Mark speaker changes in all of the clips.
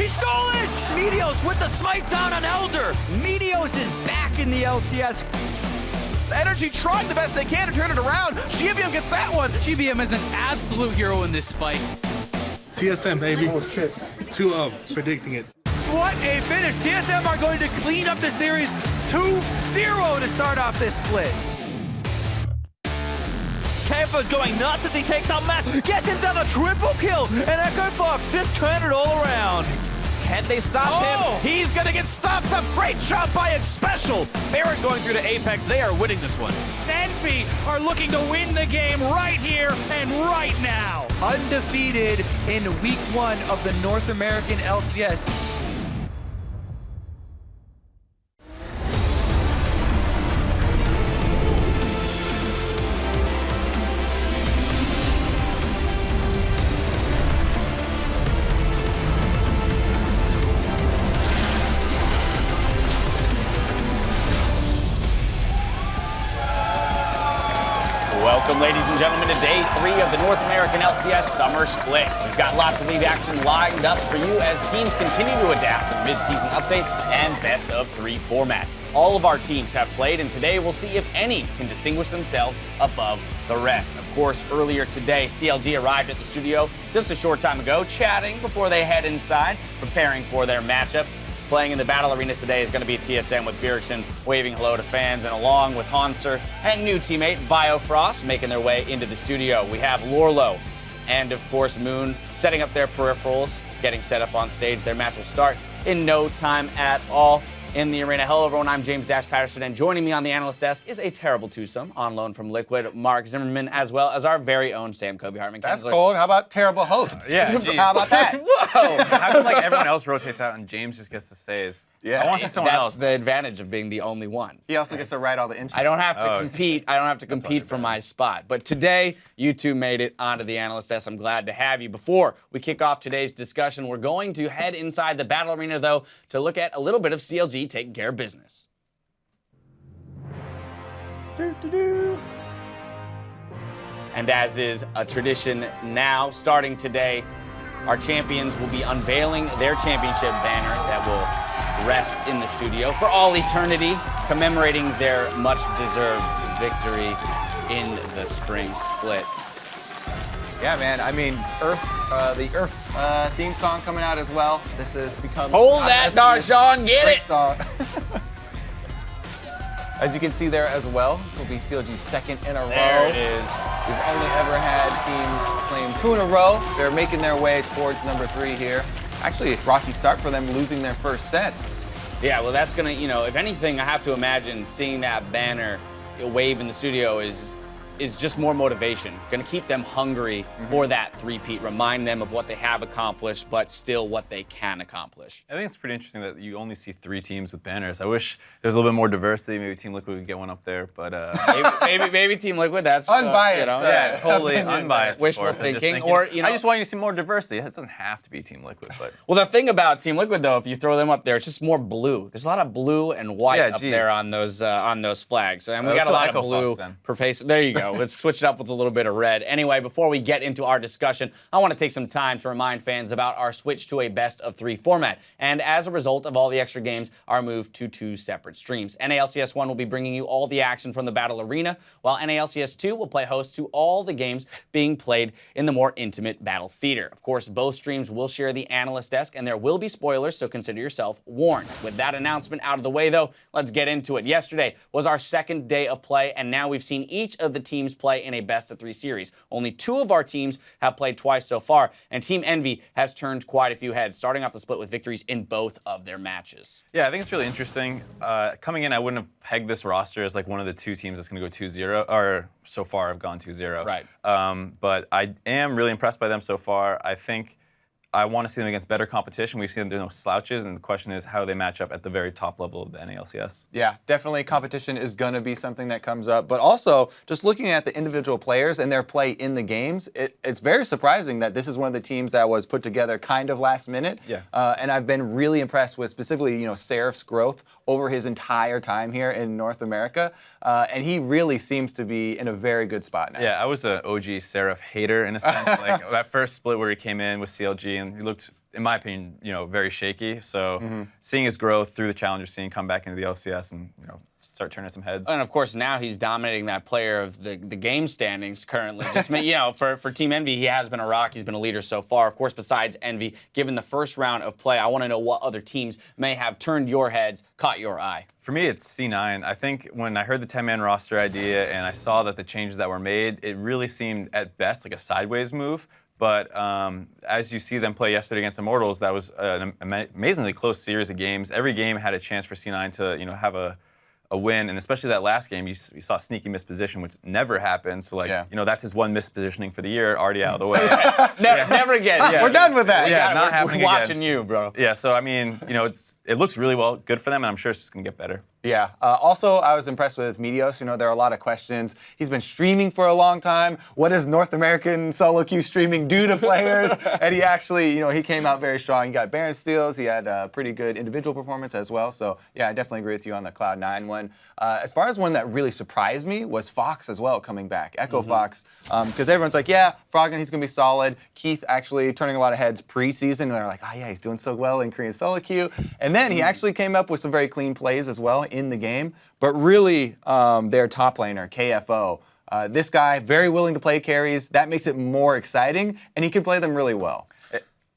Speaker 1: stole it!
Speaker 2: Meteos with the smite down on Elder. Meteos is back in the LCS.
Speaker 3: Energy trying the best they can to turn it around. GBM gets that one.
Speaker 4: GBM is an absolute hero in this fight.
Speaker 5: TSM, baby. 2-0, predicting it.
Speaker 1: What a finish. TSM are going to clean up the series 2-0 to start off this split. Kefo's going nuts as he takes out Matt, gets himself a triple kill, and Echo Fox just turned it all around.
Speaker 3: Can they stop him? He's gonna get stopped. A great shot by Special. Barrett going through to Apex. They are winning this one.
Speaker 4: Envy are looking to win the game right here and right now.
Speaker 1: Undefeated in week 1 of the North American LCS.
Speaker 6: Welcome, ladies and gentlemen, to day 3 of the North American LCS Summer Split. We've got lots of league action lined up for you as teams continue to adapt to the mid-season update and best-of-3 format. All of our teams have played, and today we'll see if any can distinguish themselves above the rest. Of course, earlier today, CLG arrived at the studio just a short time ago, chatting before they head inside, preparing for their matchup. Playing in the Battle Arena today is going to be TSM with Bjergsen waving hello to fans, and along with Hanser and new teammate Biofrost making their way into the studio. We have Lorlo and, of course, Moon setting up their peripherals, getting set up on stage. Their match will start in no time at all in the arena. Hello, everyone. I'm James Dash Patterson, and joining me on the analyst desk is a terrible twosome on loan from Liquid, Mark Zimmerman, as well as our very own Sam Kobe Hartman.
Speaker 7: That's cold. How about terrible host?
Speaker 8: Yeah,
Speaker 7: how about that?
Speaker 6: Whoa!
Speaker 8: How come like everyone else rotates out and James just gets to say is?
Speaker 7: Yeah.
Speaker 8: I want to see someone
Speaker 6: That's
Speaker 8: else.
Speaker 6: the advantage of being the only one.
Speaker 7: He also gets to write all the intros.
Speaker 6: I don't have to compete. I don't have to compete for my spot. But today, you two made it onto the analyst desk. I'm glad to have you. Before we kick off today's discussion, we're going to head inside the Battle Arena, though, to look at a little bit of CLG taking care of business. And as is a tradition now, starting today, our champions will be unveiling their championship banner that will rest in the studio for all eternity, commemorating their much-deserved victory in the spring split.
Speaker 7: Yeah, man. I mean, the Earth theme song coming out as well. This has become.
Speaker 6: Hold that, Darshan, get
Speaker 7: great
Speaker 6: it!
Speaker 7: Song. As you can see there as well, this will be CLG's second in a row.
Speaker 6: There it is.
Speaker 7: We've only ever had teams claim 2 in a row. They're making their way towards number 3 here. Actually, a rocky start for them, losing their first sets.
Speaker 6: Yeah, well, that's gonna, if anything, I have to imagine seeing that banner wave in the studio is just more motivation. Gonna keep them hungry for that three-peat, remind them of what they have accomplished, but still what they can accomplish.
Speaker 8: I think it's pretty interesting that you only see 3 teams with banners. I wish there was a little bit more diversity. Maybe Team Liquid could get one up there, but
Speaker 6: maybe Team Liquid. That's
Speaker 7: unbiased.
Speaker 8: yeah, totally unbiased.
Speaker 6: Wishful
Speaker 8: of course.
Speaker 6: thinking,
Speaker 8: I just want you to see more diversity. It doesn't have to be Team Liquid, but
Speaker 6: well, the thing about Team Liquid, though, if you throw them up there, it's just more blue. There's a lot of blue and white up there on those flags, and we got a lot of blue pervasive. There you go. Let's switch it up with a little bit of red. Anyway, before we get into our discussion, I want to take some time to remind fans about our switch to a best-of-3 format. And as a result of all the extra games, our move to 2 separate streams. NALCS 1 will be bringing you all the action from the Battle Arena, while NALCS 2 will play host to all the games being played in the more intimate Battle Theater. Of course, both streams will share the analyst desk, and there will be spoilers, so consider yourself warned. With that announcement out of the way, though, let's get into it. Yesterday was our second day of play, and now we've seen each of the teams play in a best-of-3 series. Only 2 of our teams have played twice so far, and Team Envy has turned quite a few heads, starting off the split with victories in both of their matches.
Speaker 8: yeah, I think it's really interesting. Coming in, I wouldn't have pegged this roster as like one of the 2 teams that's going to go 2-0, or so far have gone 2-0.
Speaker 6: Right.
Speaker 8: But I am really impressed by them so far. I think I want to see them against better competition. We've seen them, there are no slouches, and the question is how they match up at the very top level of the NALCS.
Speaker 7: Yeah, definitely competition is going to be something that comes up. But also, just looking at the individual players and their play in the games, it's very surprising that this is one of the teams that was put together kind of last minute.
Speaker 8: Yeah.
Speaker 7: And I've been really impressed with specifically, Seraph's growth over his entire time here in North America. And he really seems to be in a very good spot now.
Speaker 8: Yeah, I was an OG Seraph hater in a sense. Like that first split where he came in with CLG and he looked in my opinion, very shaky. So seeing his growth through the challenger scene, come back into the LCS, and start turning some heads.
Speaker 6: And of course, now he's dominating that player of the game standings currently. Just for Team Envy, he has been a rock. He's been a leader so far. Of course, besides Envy, given the first round of play, I want to know what other teams may have turned your heads, caught your eye.
Speaker 8: For me, it's C9. I think when I heard the 10-man roster idea and I saw that the changes that were made, it really seemed at best like a sideways move. But as you see them play yesterday against Immortals, that was an amazingly close series of games. Every game had a chance for C9 to have a win, and especially that last game, you saw sneaky misposition, which never happens. So that's his one mispositioning for the year, already out of the way.
Speaker 6: Never again.
Speaker 7: Yeah. We're done with that.
Speaker 8: Yeah, not happening
Speaker 6: We're watching
Speaker 8: again.
Speaker 6: you, bro.
Speaker 8: Yeah, so I mean, it looks really well, good for them, and I'm sure it's just gonna get better.
Speaker 7: Yeah. Also, I was impressed with Meteos. There are a lot of questions. He's been streaming for a long time. What does North American solo queue streaming do to players? And he actually, he came out very strong. He got Baron steals. He had a pretty good individual performance as well. So, yeah, I definitely agree with you on the Cloud9 one. As far as one that really surprised me was Fox as well coming back. Echo Fox. Because everyone's like, yeah, Froggen, he's going to be solid. Keith actually turning a lot of heads preseason. And they're like, oh, yeah, he's doing so well in Korean solo queue. And then he actually came up with some very clean plays as well in the game. But really, their top laner, KFO, this guy, very willing to play carries. That makes it more exciting, and he can play them really well.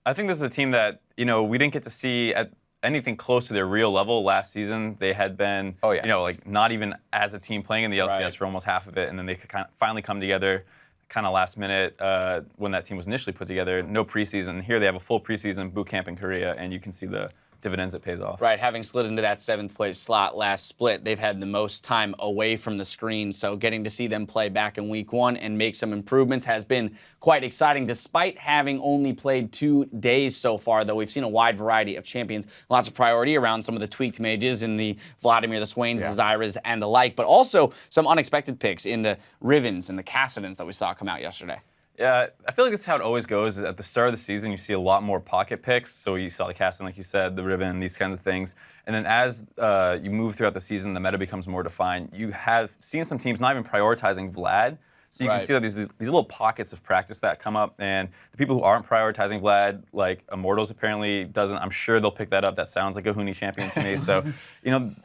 Speaker 8: I think this is a team that, we didn't get to see at anything close to their real level last season. They had been, not even as a team playing in the LCS for almost half of it, and then they could finally come together kind of last minute when that team was initially put together. No preseason. Here they have a full preseason boot camp in Korea, and you can see the dividends it pays off.
Speaker 6: Right, having slid into that 7th place slot last split, they've had the most time away from the screen, so getting to see them play back in week 1 and make some improvements has been quite exciting, despite having only played 2 days so far, though we've seen a wide variety of champions, lots of priority around some of the tweaked mages in the Vladimir, the Swains, the Zyras, and the like, but also some unexpected picks in the Rivens and the Cassidans that we saw come out yesterday.
Speaker 8: Yeah, I feel like this is how it always goes. At the start of the season, you see a lot more pocket picks. So you saw the casting, like you said, the Riven, these kinds of things. And then as you move throughout the season, the meta becomes more defined. You have seen some teams not even prioritizing Vlad. So you can see that these little pockets of practice that come up, and the people who aren't prioritizing Vlad, like Immortals apparently doesn't, I'm sure they'll pick that up. That sounds like a Huni champion to me. So,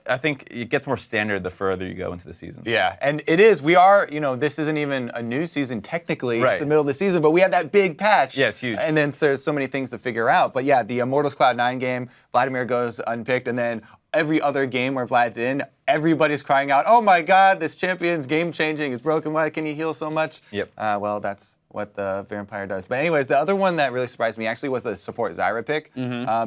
Speaker 8: I think it gets more standard the further you go into the season.
Speaker 7: Yeah, and it is. We are, this isn't even a new season technically. It's the middle of the season, but we had that big patch.
Speaker 8: Yeah, it's huge.
Speaker 7: And then there's so many things to figure out. But yeah, the Immortals Cloud9 game, Vladimir goes unpicked, and then every other game where Vlad's in, everybody's crying out, oh my God, this champion's game-changing. It's broken. Why can he heal so much?
Speaker 8: Yep.
Speaker 7: Well, that's what the Vampire does. But anyways, the other one that really surprised me actually was the support Zyra pick.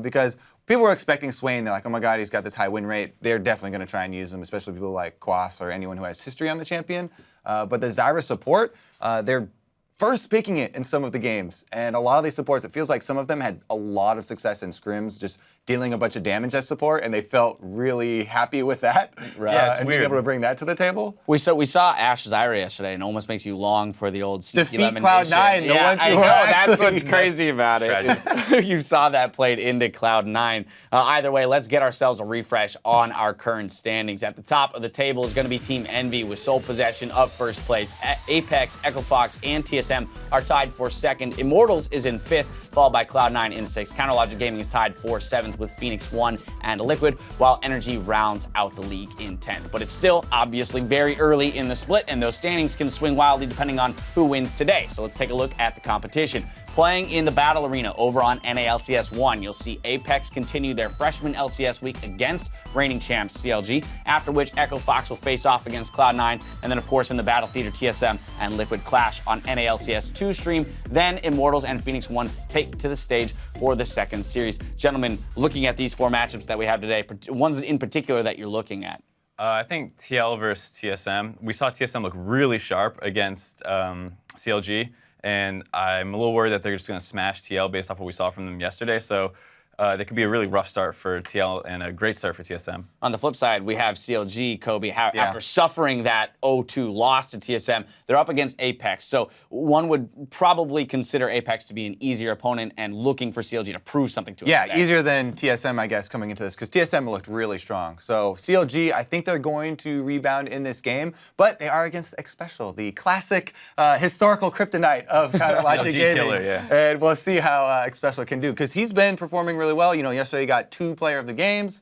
Speaker 7: Because people were expecting Swain. They're like, oh my God, he's got this high win rate. They're definitely going to try and use him, especially people like Quas or anyone who has history on the champion. But the Zyra support, they're first picking it in some of the games. And a lot of these supports, it feels like some of them had a lot of success in scrims, just dealing a bunch of damage as support, and they felt really happy with that.
Speaker 6: Right.
Speaker 8: Yeah, it's
Speaker 7: and
Speaker 8: weird.
Speaker 7: being able to bring that to the table.
Speaker 6: We saw Ashe Zyra yesterday, and it almost makes you long for the old sneaky
Speaker 7: Defeat Cloud9, the ones
Speaker 6: I
Speaker 7: who
Speaker 6: know,
Speaker 7: were
Speaker 6: that's
Speaker 7: actually
Speaker 6: what's crazy about it. is you saw that played into Cloud9. Either way, let's get ourselves a refresh on our current standings. At the top of the table is going to be Team Envy with sole possession of first place. Apex, Echo Fox, and TSM are tied for second. Immortals is in 5th, followed by Cloud9 in 6th. Counterlogic Gaming is tied for 7th with Phoenix 1 and Liquid, while Energy rounds out the league in 10th. But it's still obviously very early in the split, and those standings can swing wildly depending on who wins today. So let's take a look at the competition. Playing in the Battle Arena over on NALCS 1, you'll see Apex continue their freshman LCS week against reigning champs CLG, after which Echo Fox will face off against Cloud9, and then of course in the Battle Theater TSM and Liquid clash on NALCS 2 stream. Then Immortals and Phoenix 1 take to the stage for the second series. Gentlemen, looking at these 4 matchups that we have today, ones in particular that you're looking at.
Speaker 8: I think TL versus TSM. We saw TSM look really sharp against CLG. And I'm a little worried that they're just going to smash TL based off what we saw from them yesterday. So that could be a really rough start for TL and a great start for TSM.
Speaker 6: On the flip side, we have CLG, Kobe, after suffering that 0-2 loss to TSM, they're up against Apex. So one would probably consider Apex to be an easier opponent and looking for CLG to prove something to us.
Speaker 7: Yeah,
Speaker 6: today.
Speaker 7: easier than TSM, I guess, coming into this, because TSM looked really strong. So CLG, I think they're going to rebound in this game, but they are against X-Special, the classic historical kryptonite of kind of Logic Gaming.
Speaker 8: Killer, yeah.
Speaker 7: And we'll see how X-Special can do, because he's been performing really well. You know, yesterday he got 2 Player of the Games.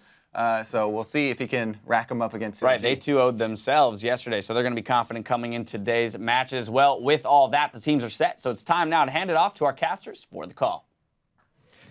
Speaker 7: So we'll see if he can rack them up against CLG.
Speaker 6: Right, they 2-0'd themselves yesterday, so they're going to be confident coming in today's matches. Well, with all that, the teams are set, so it's time now to hand it off to our casters for the call.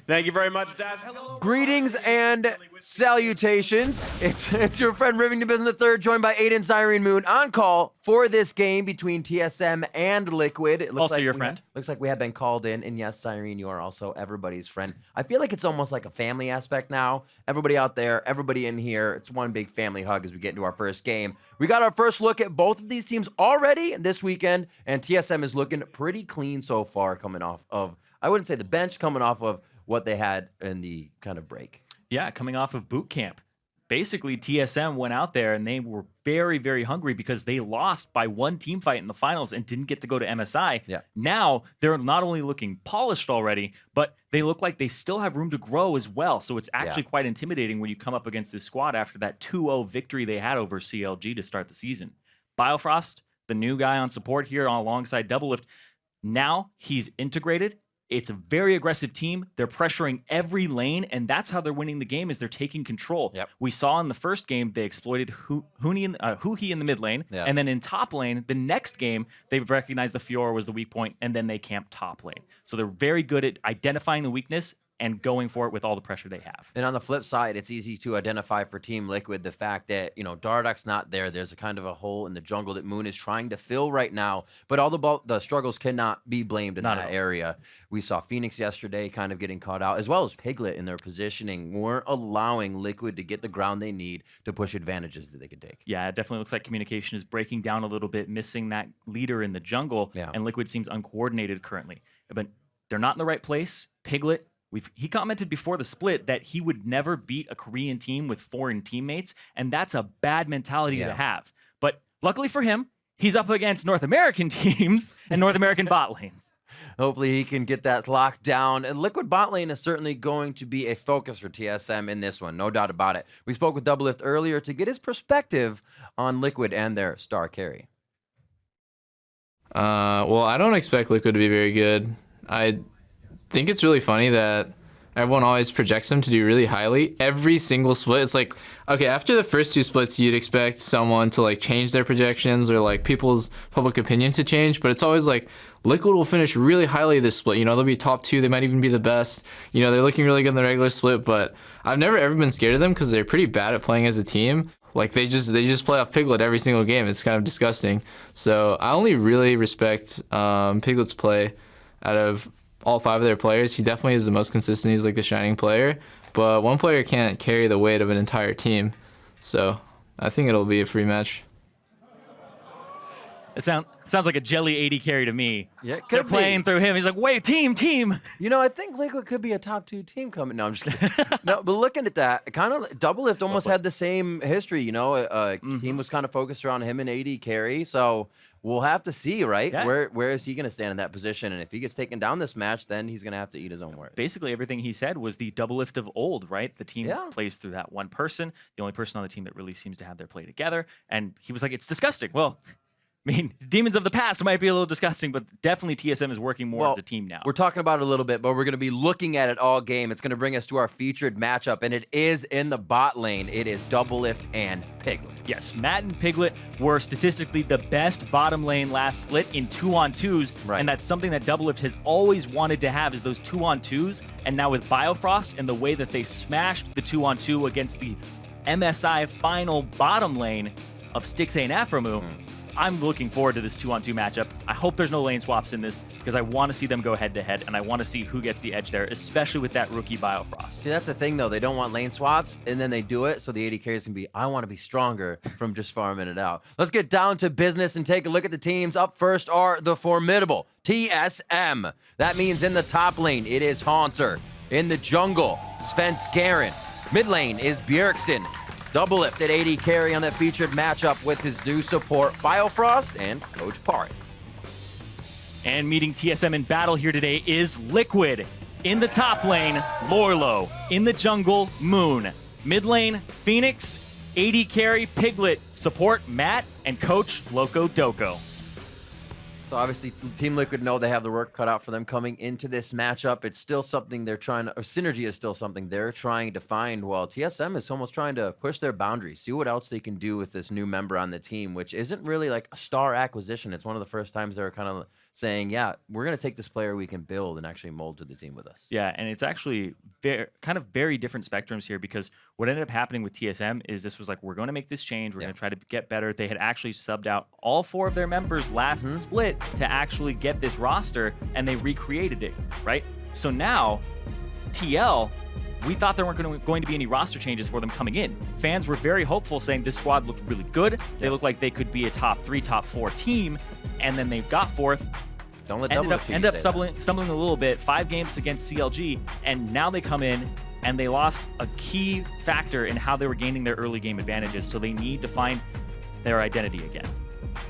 Speaker 3: Thank you very much, Dash. Hello.
Speaker 2: Greetings and salutations. It's your friend Rivington Business III, joined by Aiden Cyrene Moon on call for this game between TSM and Liquid. It looks
Speaker 4: Also
Speaker 2: like
Speaker 4: your friend.
Speaker 2: Looks like we have been called in, and yes, Cyrene, you are also everybody's friend. I feel like it's almost like a family aspect now. Everybody out there, everybody in here, it's one big family hug as we get into our first game. We got our first look at both of these teams already this weekend, and TSM is looking pretty clean so far, coming off of, I wouldn't say the bench, coming off of what they had in the kind of break.
Speaker 4: Yeah, coming off of boot camp. Basically, TSM went out there and they were very, very hungry because they lost by 1 team fight in the finals and didn't get to go to MSI.
Speaker 2: Yeah.
Speaker 4: Now, they're not only looking polished already, but they look like they still have room to grow as well. So it's actually quite intimidating when you come up against this squad after that 2-0 victory they had over CLG to start the season. Biofrost, the new guy on support here alongside Doublelift, now he's integrated. It's a very aggressive team. They're pressuring every lane, and that's how they're winning the game, is they're taking control.
Speaker 2: Yep.
Speaker 4: We saw in the first game, they exploited Huhi in the mid lane,
Speaker 2: Yeah.
Speaker 4: and then in top lane, the next game, they've recognized the Fiora was the weak point, and then they camped top lane. So they're very good at identifying the weakness and going for it with all the pressure they have.
Speaker 2: And on the flip side, it's easy to identify for Team Liquid the fact that, you know, Dardock's not there. There's a kind of a hole in the jungle that Moon is trying to fill right now. But all the struggles cannot be blamed in that area. We saw Phoenix yesterday kind of getting caught out, as well as Piglet in their positioning weren't allowing Liquid to get the ground they need to push advantages that they could take.
Speaker 4: Yeah, it definitely looks like communication is breaking down a little bit, missing that leader in the jungle, and Liquid seems uncoordinated currently. But they're not in the right place. Piglet, he commented before the split that he would never beat a Korean team with foreign teammates, and that's a bad mentality to have. But luckily for him, he's up against North American teams and North American bot lanes.
Speaker 2: Hopefully he can get that locked down. And Liquid bot lane is certainly going to be a focus for TSM in this one, no doubt about it. We spoke with Doublelift earlier to get his perspective on Liquid and their star carry.
Speaker 9: Well, I don't expect Liquid to be very good. I think it's really funny that everyone always projects them to do really highly. Every single split, it's like, okay, after the first 2 splits, you'd expect someone to like change their projections or like people's public opinion to change, but it's always like Liquid will finish really highly this split. You know, they'll be top 2, they might even be the best. You know, they're looking really good in the regular split, but I've never ever been scared of them because they're pretty bad at playing as a team. Like they just play off Piglet every single game. It's kind of disgusting. So I only really respect Piglet's play out of all 5 of their players. He definitely is the most consistent. He's like the shining player, but one player can't carry the weight of an entire team. So I think it'll be a free match.
Speaker 4: It sounds like a Jelly AD carry to me.
Speaker 2: Yeah, it
Speaker 4: They're
Speaker 2: could
Speaker 4: playing through him. He's like, wait, team.
Speaker 2: You know, I think Liquid could be a top 2 team coming. No, I'm just kidding. No, but looking at that, kind of Doublelift almost had the same history. You know, team was kind of focused around him and AD carry. So we'll have to see, right?
Speaker 4: Yeah.
Speaker 2: Where is he going to stand in that position? And if he gets taken down this match, then he's going to have to eat his own words.
Speaker 4: Basically, everything he said was the Doublelift of old, right? The team plays through that one person, the only person on the team that really seems to have their play together. And he was like, it's disgusting. Well, I mean, demons of the past might be a little disgusting, but definitely TSM is working more as a team now.
Speaker 2: We're talking about it a little bit, but we're going to be looking at it all game. It's going to bring us to our featured matchup, and it is in the bot lane. It is Doublelift and Piglet.
Speaker 4: Yes, Matt and Piglet were statistically the best bottom lane last split in 2-on-2s, and that's something that Doublelift has always wanted to have, is those 2-on-2s. And now with Biofrost and the way that they smashed the 2-on-2 against the MSI final bottom lane of Stixay and Afromu, I'm looking forward to this 2-on-2 matchup. I hope there's no lane swaps in this because I want to see them go head-to-head, and I want to see who gets the edge there, especially with that rookie Biofrost.
Speaker 2: See, that's the thing, though. They don't want lane swaps, and then they do it, so the AD carries can be, I want to be stronger from just farming it out. Let's get down to business and take a look at the teams. Up first are the formidable TSM. That means in the top lane, it is Haunter, In the jungle, Svenskeren. Mid lane is Bjergsen. Double lifted AD carry on that featured matchup with his new support, Biofrost and Coach Park.
Speaker 4: And meeting TSM in battle here today is Liquid. In the top lane, Lorlo. In the jungle, Moon. Mid lane, Phoenix. AD carry, Piglet. Support, Matt. And Coach, Loco Doco.
Speaker 2: So obviously, Team Liquid know they have the work cut out for them coming into this matchup. It's still something they're trying to, or synergy is still something they're trying to find, while TSM is almost trying to push their boundaries, see what else they can do with this new member on the team, which isn't really like a star acquisition. It's one of the first times they're kind of saying, yeah, we're going to take this player we can build and actually mold to the team with us.
Speaker 4: Yeah, and it's actually very different spectrums here, because what ended up happening with TSM is this was like, we're going to make this change. We're going to try to get better. They had actually subbed out all 4 of their members last split to actually get this roster, and they recreated it, right? So now, TL, we thought there weren't going to be any roster changes for them coming in. Fans were very hopeful, saying this squad looked really good. They looked like they could be a top 3, top 4 team, and then they got 4th.
Speaker 2: Don't let
Speaker 4: ended up stumbling a little bit. 5 games against CLG, and now they come in and they lost a key factor in how they were gaining their early game advantages. So they need to find their identity again.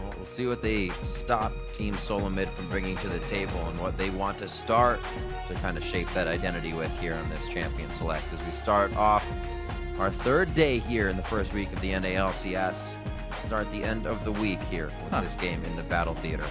Speaker 2: Well, we'll see what they stop Team Solo Mid from bringing to the table and what they want to start to kind of shape that identity with here on this Champion Select as we start off our 3rd day here in the first week of the NALCS. Start the end of the week here with this game in the Battle Theater.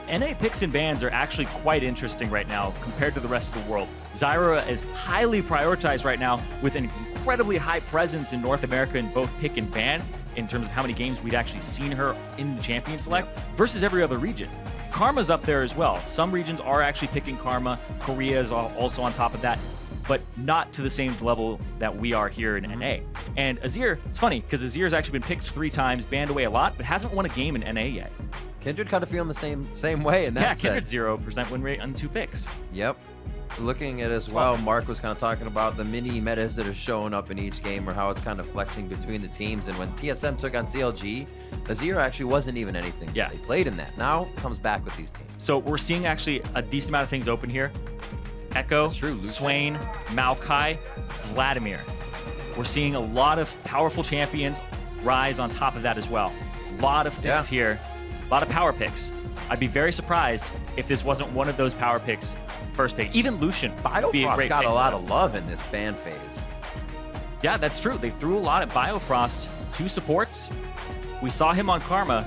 Speaker 4: NA picks and bans are actually quite interesting right now compared to the rest of the world. Zyra is highly prioritized right now with an incredibly high presence in North America in both pick and ban in terms of how many games we'd actually seen her in the Champion Select versus every other region. Karma's up there as well. Some regions are actually picking Karma. Korea is also on top of that, but not to the same level that we are here in NA. And Azir, it's funny because Azir has actually been picked 3 times, banned away a lot, but hasn't won a game in NA yet.
Speaker 2: Kindred kind of feeling the same way in that
Speaker 4: Kindred's 0% win rate on 2 picks.
Speaker 2: Yep. Looking at as well, Mark was kind of talking about the mini metas that are showing up in each game or how it's kind of flexing between the teams. And when TSM took on CLG, Azir actually wasn't even anything.
Speaker 4: Yeah.
Speaker 2: They played in that. Now comes back with these teams.
Speaker 4: So we're seeing actually a decent amount of things open here. Echo, Swain, Maokai, Vladimir. We're seeing a lot of powerful champions rise on top of that as well. A lot of things here. A lot of power picks. I'd be very surprised if this wasn't one of those power picks first pick. Even Lucian.
Speaker 2: Biofrost got a lot of love in this ban phase.
Speaker 4: Yeah, that's true. They threw a lot at Biofrost. 2 supports. We saw him on Karma.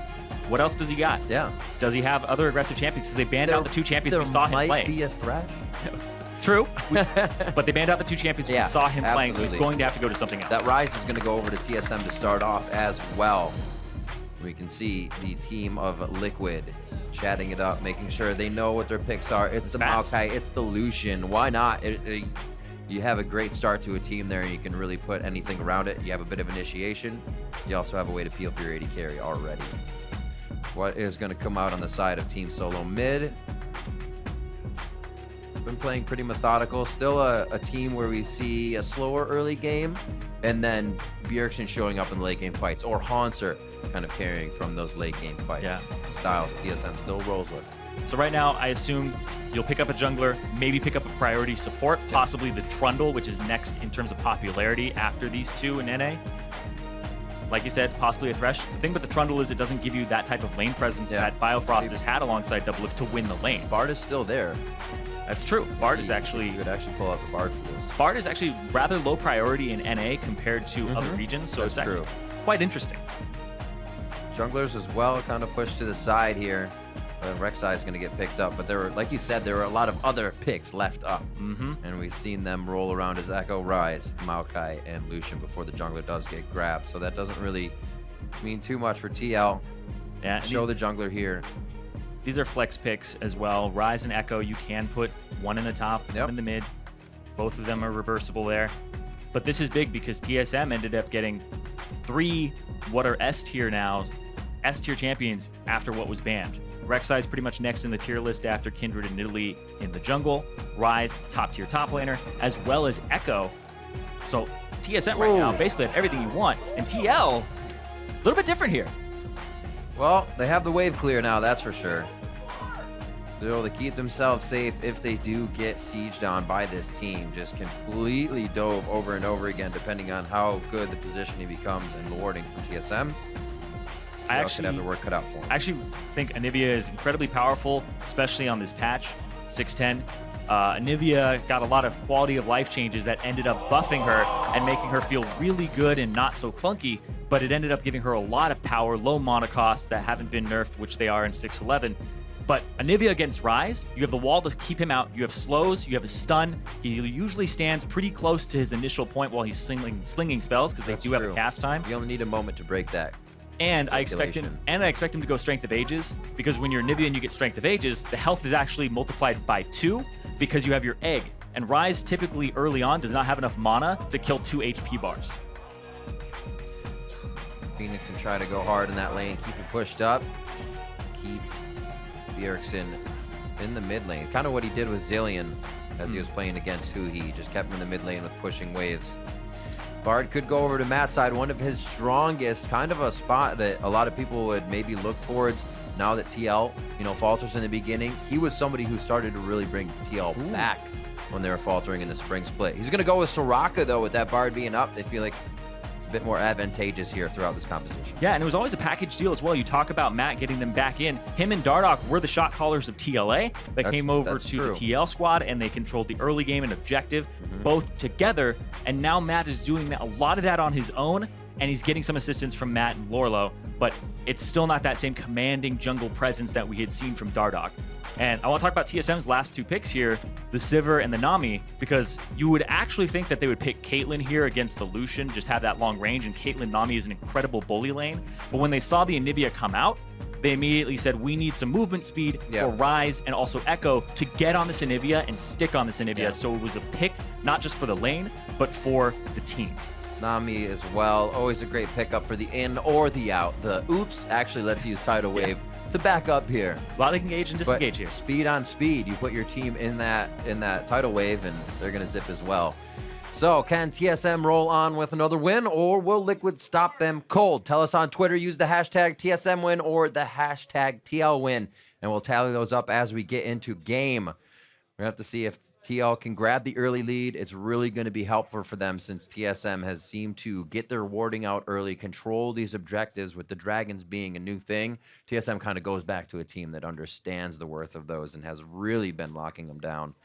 Speaker 4: What else does he got?
Speaker 2: Yeah.
Speaker 4: Does he have other aggressive champions? Because they banned out the 2 champions we saw him play.
Speaker 2: There might be a threat.
Speaker 4: True. But they banned out the 2 champions we saw him playing, so he's going to have to go to something else.
Speaker 2: That Rise is going to go over to TSM to start off as well. We can see the team of Liquid chatting it up, making sure they know what their picks are. It's the Maokai, it's the Lucian. Why not? You have a great start to a team there, and you can really put anything around it. You have a bit of initiation. You also have a way to peel for your AD carry already. What is going to come out on the side of Team Solo Mid? Been playing pretty methodical. Still a team where we see a slower early game, and then Bjergsen showing up in the late game fights, or Hanser kind of carrying from those late game fights.
Speaker 4: Yeah.
Speaker 2: Styles TSM still rolls with.
Speaker 4: So right now, I assume you'll pick up a jungler, maybe pick up a priority support, possibly the Trundle, which is next in terms of popularity after these 2 in NA. Like you said, possibly a Thresh. The thing with the Trundle is it doesn't give you that type of lane presence that Biofrost has had alongside Doublelift to win the lane.
Speaker 2: Bard is still there.
Speaker 4: That's true. Bard is actually...
Speaker 2: You could actually pull out the Bard for this.
Speaker 4: Bard is actually rather low priority in NA compared to other regions, so it's actually quite interesting.
Speaker 2: Junglers as well kind of pushed to the side here. Rek'Sai is going to get picked up, but there were, like you said, there were a lot of other picks left up. And we've seen them roll around as Echo, Rise, Maokai, and Lucian before the jungler does get grabbed. So that doesn't really mean too much for TL.
Speaker 4: Yeah,
Speaker 2: show the jungler here.
Speaker 4: These are flex picks as well. Rise and Echo, you can put one in the top, one in the mid. Both of them are reversible there. But this is big because TSM ended up getting 3 what are S-tier now, S-tier champions after what was banned. Rek'Sai is pretty much next in the tier list after Kindred and Nidalee in the jungle. Rise, top-tier top laner, as well as Echo. So TSM right now basically have everything you want. And TL, a little bit different here.
Speaker 2: Well, they have the wave clear now, that's for sure. They'll to keep themselves safe if they do get sieged on by this team. Just completely dove over and over again, depending on how good the positioning becomes and the warding from TSM.
Speaker 4: I
Speaker 2: could have the work cut out for them.
Speaker 4: I actually think Anivia is incredibly powerful, especially on this patch, 610. Anivia got a lot of quality of life changes that ended up buffing her and making her feel really good and not so clunky, but it ended up giving her a lot of power, low mana costs that haven't been nerfed, which they are in 611. But Anivia against Ryze, you have the wall to keep him out. You have slows, you have a stun. He usually stands pretty close to his initial point while he's slinging spells because they do have a cast time.
Speaker 2: You only need a moment to break that.
Speaker 4: And I expect him to go Strength of Ages, because when you're Anivia and you get Strength of Ages, the health is actually multiplied by 2 because you have your egg. And Ryze typically early on does not have enough mana to kill 2 HP bars.
Speaker 2: Phoenix can try to go hard in that lane, keep it pushed up, keep Bjergsen in the mid lane. Kind of what he did with Zillion as he was playing against Huhi. Just kept him in the mid lane with pushing waves. Bard could go over to Matt's side, one of his strongest, kind of a spot that a lot of people would maybe look towards now that TL, falters in the beginning. He was somebody who started to really bring TL back when they were faltering in the spring split. He's going to go with Soraka, though, with that Bard being up. They feel like it's a bit more advantageous here throughout this composition.
Speaker 4: Yeah, and it was always a package deal as well. You talk about Matt getting them back in. Him and Dardoch were the shot callers of TLA that came over to the TL squad, and they controlled the early game and objective both together. And now Matt is doing a lot of that on his own, and he's getting some assistance from Matt and Lorlo, but it's still not that same commanding jungle presence that we had seen from Dardoch. And I want to talk about TSM's last 2 picks here, the Sivir and the Nami, because you would actually think that they would pick Caitlyn here against the Lucian, just have that long range, and Caitlyn Nami is an incredible bully lane. But when they saw the Anivia come out, they immediately said, we need some movement speed for Ryze and also Echo to get on this Anivia and stick on this Anivia. So it was a pick, not just for the lane, but for the team.
Speaker 2: Nami as well, always a great pickup for the in or the out. The oops, actually let's use Tidal Wave to back up here.
Speaker 4: A lot of engage and disengage here.
Speaker 2: Speed on speed. You put your team in that Tidal Wave and they're gonna zip as well. So can TSM roll on with another win, or will Liquid stop them cold? Tell us on Twitter, use the hashtag TSM win or the hashtag TL win, and we'll tally those up as we get into game. We're gonna have to see if TL can grab the early lead. It's really going to be helpful for them since TSM has seemed to get their warding out early, control these objectives with the dragons being a new thing. TSM kind of goes back to a team that understands the worth of those and has really been locking them down.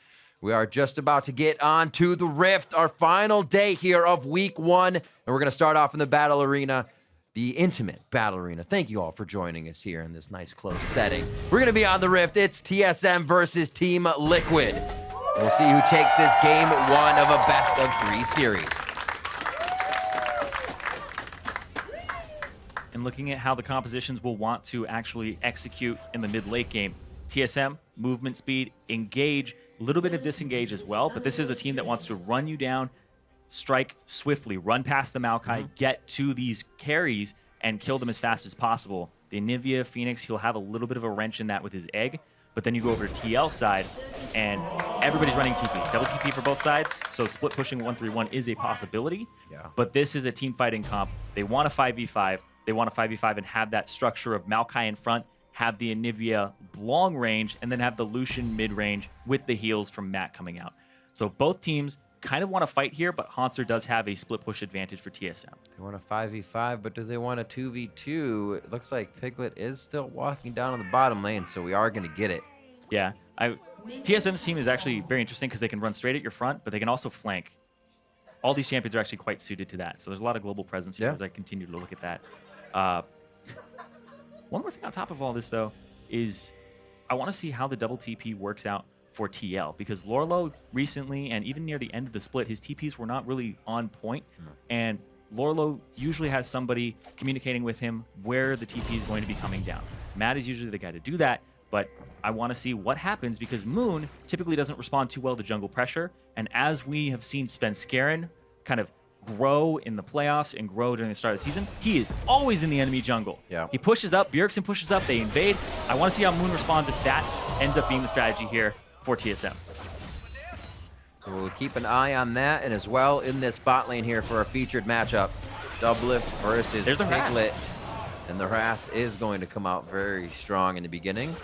Speaker 2: We are just about to get on to the Rift, our final day here of week 1, and we're going to start off in the battle arena, the intimate battle arena. Thank you all for joining us here in this nice close setting. We're going to be on the Rift. It's TSM versus Team Liquid. We'll see who takes this game 1 of a best-of-3 series.
Speaker 4: And looking at how the compositions will want to actually execute in the mid-late game, TSM, movement speed, engage, a little bit of disengage as well, but this is a team that wants to run you down, strike swiftly, run past the Maokai, get to these carries, and kill them as fast as possible. The Anivia Phoenix, he'll have a little bit of a wrench in that with his egg, but then you go over to TL side, and everybody's running TP. Double TP for both sides, so split pushing 1-3-1 is a possibility. But this is a team fighting comp. They want a 5v5. They want a 5v5 and have that structure of Maokai in front, have the Anivia long range, and then have the Lucian mid-range with the heals from Matt coming out. So both teams kind of want to fight here, but Hanser does have a split push advantage for TSM.
Speaker 2: They want a 5v5, but do they want a 2v2? It looks like Piglet is still walking down on the bottom lane, so we are going to get it.
Speaker 4: Yeah, TSM's team is actually very interesting because they can run straight at your front, but they can also flank. All these champions are actually quite suited to that, so there's a lot of global presence here as I continue to look at that. One more thing on top of all this, though, is I want to see how the double TP works out for TL, because Lorlo recently, and even near the end of the split, his TPs were not really on point, and Lorlo usually has somebody communicating with him where the TP is going to be coming down. Matt is usually the guy to do that, but I want to see what happens because Moon typically doesn't respond too well to jungle pressure, and as we have seen Svenskeren kind of grow in the playoffs and grow during the start of the season, he is always in the enemy jungle. He pushes up, Bjergsen pushes up, they invade. I want to see how Moon responds if that ends up being the strategy here for TSM.
Speaker 2: We'll keep an eye on that, and as well in this bot lane here for a featured matchup, Doublift versus Piglet. And the Harass is going to come out very strong in the beginning.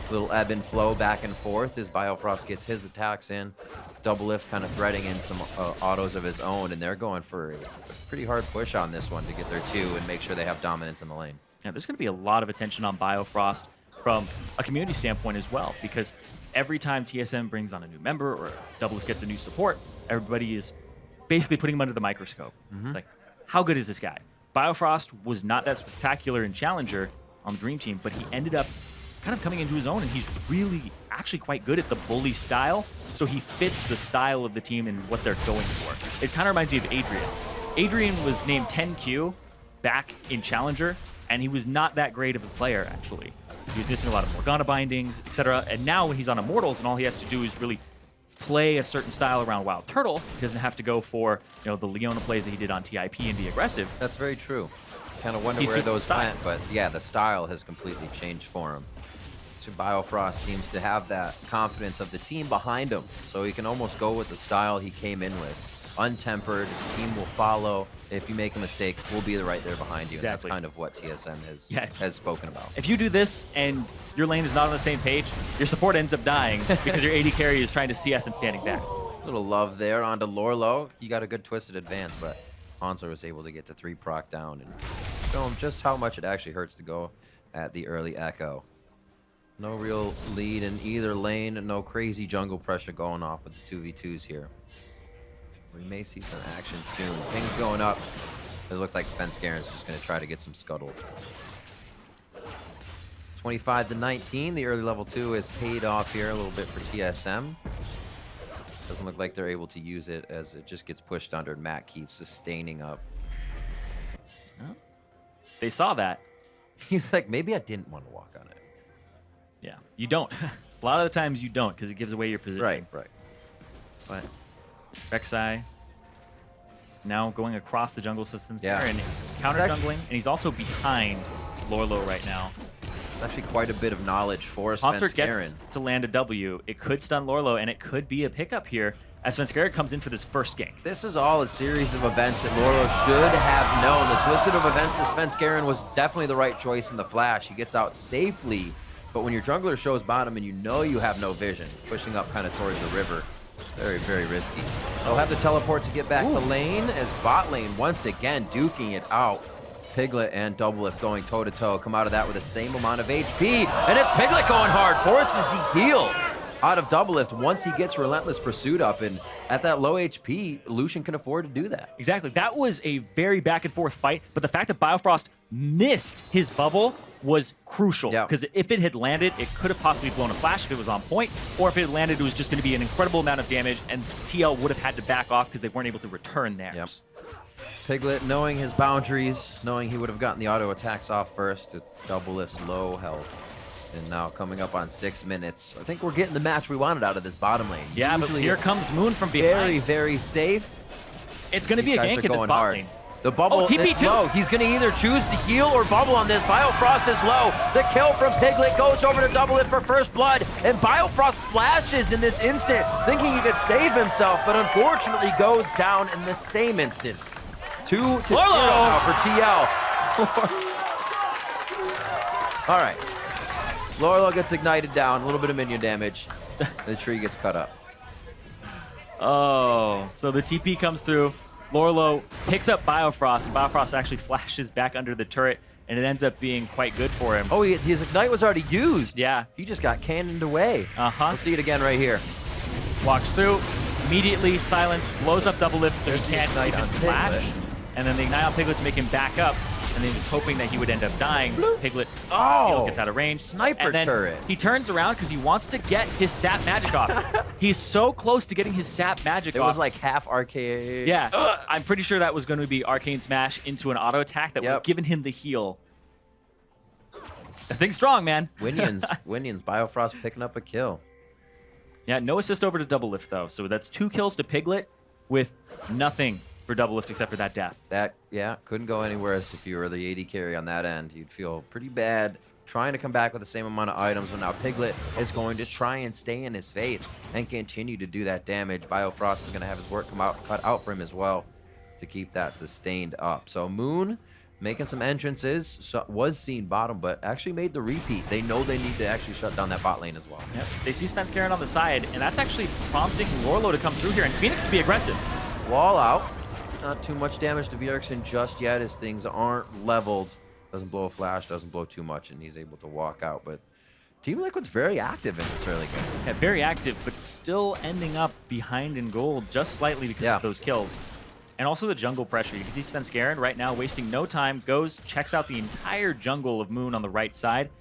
Speaker 2: Little ebb and flow back and forth as Biofrost gets his attacks in. Doublelift kind of threading in some autos of his own, and they're going for a pretty hard push on this one to get their 2 and make sure they have dominance in the lane.
Speaker 4: Yeah, there's going to be a lot of attention on Biofrost from a community standpoint as well, because every time TSM brings on a new member or Doublelift gets a new support, everybody is basically putting him under the microscope. Like, how good is this guy? Biofrost was not that spectacular in Challenger on the Dream Team, but he ended up kind of coming into his own, and he's really actually quite good at the bully style, so he fits the style of the team and what they're going for. It kind of reminds me of Adrian. Adrian was named 10Q back in Challenger, and he was not that great of a player, actually. He was missing a lot of Morgana bindings, etc. And now when he's on Immortals, and all he has to do is really play a certain style around Wild Turtle, he doesn't have to go for the Leona plays that he did on TIP and be aggressive.
Speaker 2: That's very true. Kind of wonder
Speaker 4: He
Speaker 2: where
Speaker 4: suits the
Speaker 2: those
Speaker 4: style.
Speaker 2: went, but yeah, the style has completely changed for him. So Biofrost seems to have that confidence of the team behind him, so he can almost go with the style he came in with. Untempered, the team will follow. If you make a mistake, we'll be right there behind you.
Speaker 4: Exactly.
Speaker 2: And that's kind of what TSM has spoken about.
Speaker 4: If you do this and your lane is not on the same page, your support ends up dying because your AD carry is trying to CS and standing back.
Speaker 2: Little love there onto Lorlo. He got a good twisted advance, but Hanzo was able to get to 3 proc down and show him just how much it actually hurts to go at the early Echo. No real lead in either lane, no crazy jungle pressure going off with the 2v2s here. We may see some action soon. Ping's going up. It looks like Svenskaren's just going to try to get some scuttled. 25-19. The early level 2 is paid off here a little bit for TSM. Doesn't look like they're able to use it as it just gets pushed under. Matt keeps sustaining up.
Speaker 4: They saw that.
Speaker 2: He's like, maybe I didn't want to walk on it.
Speaker 4: Yeah, you don't. A lot of the times you don't because it gives away your position.
Speaker 2: Right.
Speaker 4: But Rek'Sai now going across the jungle systems
Speaker 2: Yeah.
Speaker 4: there and counter jungling, and he's also behind Lorlo right now.
Speaker 2: It's actually quite a bit of knowledge for
Speaker 4: Haunter gets
Speaker 2: Svenskaren.
Speaker 4: to land a W. It could stun Lorlo, and it could be a pickup here as Svenskaren comes in for this first gank.
Speaker 2: This is all a series of events that Lorlo should have known. The twisted of events that Svenskaren was definitely the right choice in the flash. He gets out safely, but when your jungler shows bottom and you know you have no vision, pushing up kind of towards the river, very, very risky. They'll have the teleport to get back to lane as bot lane once again duking it out. Piglet and Doublelift going toe-to-toe, come out of that with the same amount of HP, and it's Piglet going hard, forces the heal out of Doublelift once he gets Relentless Pursuit up, and at that low HP, Lucian can afford to do that.
Speaker 4: Exactly. That was a very back-and-forth fight, but the fact that Biofrost missed his bubble was crucial, because if it had landed, it could have possibly blown a flash if it was on point, or if it had landed, it was just going to be an incredible amount of damage, and TL would have had to back off because they weren't able to return theirs.
Speaker 2: Piglet, knowing his boundaries, knowing he would have gotten the auto attacks off first to Doublelift's low health. And now coming up on 6 minutes. I think we're getting the match we wanted out of this bottom lane.
Speaker 4: Yeah,
Speaker 2: Usually
Speaker 4: but here
Speaker 2: it's
Speaker 4: comes Moon from behind.
Speaker 2: very, very safe.
Speaker 4: It's going to be a gank in this bot lane.
Speaker 2: The bubble is
Speaker 4: TP2.
Speaker 2: low. He's going to either choose to heal or bubble on this. Biofrost is low. The kill from Piglet goes over to Doublelift for first blood, and Biofrost flashes in this instant, thinking he could save himself, but unfortunately goes down in the same instance. 2-0 now for TL. All right. Lorlo gets ignited down, a little bit of minion damage. The tree gets cut up.
Speaker 4: Oh, so the TP comes through. Lorlo picks up Biofrost, and Biofrost actually flashes back under the turret, and it ends up being quite good for him.
Speaker 2: Oh, his ignite was already used.
Speaker 4: Yeah.
Speaker 2: He just got cannoned away.
Speaker 4: Uh-huh.
Speaker 2: We'll see it again right here.
Speaker 4: Walks through, immediately silence, blows up Doublelift so he can't
Speaker 2: Ignite
Speaker 4: even
Speaker 2: on
Speaker 4: flash.
Speaker 2: Piglet.
Speaker 4: And then the ignite on Piglet to make him back up, and then he's hoping that he would end up dying. Piglet gets out of range.
Speaker 2: Sniper
Speaker 4: and then
Speaker 2: turret.
Speaker 4: He turns around because he wants to get his sap magic off. He's so close to getting his sap magic off.
Speaker 2: It was like half arcade.
Speaker 4: Yeah, I'm pretty sure that was going to be Arcane Smash into an auto attack that would have given him the heal. That thing's strong, man.
Speaker 2: Winions, Biofrost picking up a kill.
Speaker 4: Yeah, no assist over to Doublelift, though. So that's 2 kills to Piglet with nothing for Doublelift except for that death.
Speaker 2: That, couldn't go anywhere else if you were the AD carry on that end. You'd feel pretty bad trying to come back with the same amount of items, but now Piglet is going to try and stay in his face and continue to do that damage. Biofrost is going to have his work cut out for him as well to keep that sustained up. So Moon making some entrances, so was seen bottom, but actually made the repeat. They know they need to actually shut down that bot lane as well.
Speaker 4: Yep. They see FLICKR on the side, and that's actually prompting Lorlo to come through here and Phoenix to be aggressive.
Speaker 2: Wall out. Not too much damage to Bjergsen just yet as things aren't leveled. Doesn't blow a flash, doesn't blow too much, and he's able to walk out. But Team Liquid's very active in this early game.
Speaker 4: Yeah, very active, but still ending up behind in gold just slightly because of those kills. And also the jungle pressure. You can see FLICKR right now wasting no time, goes, checks out the entire jungle of Moon on the right side.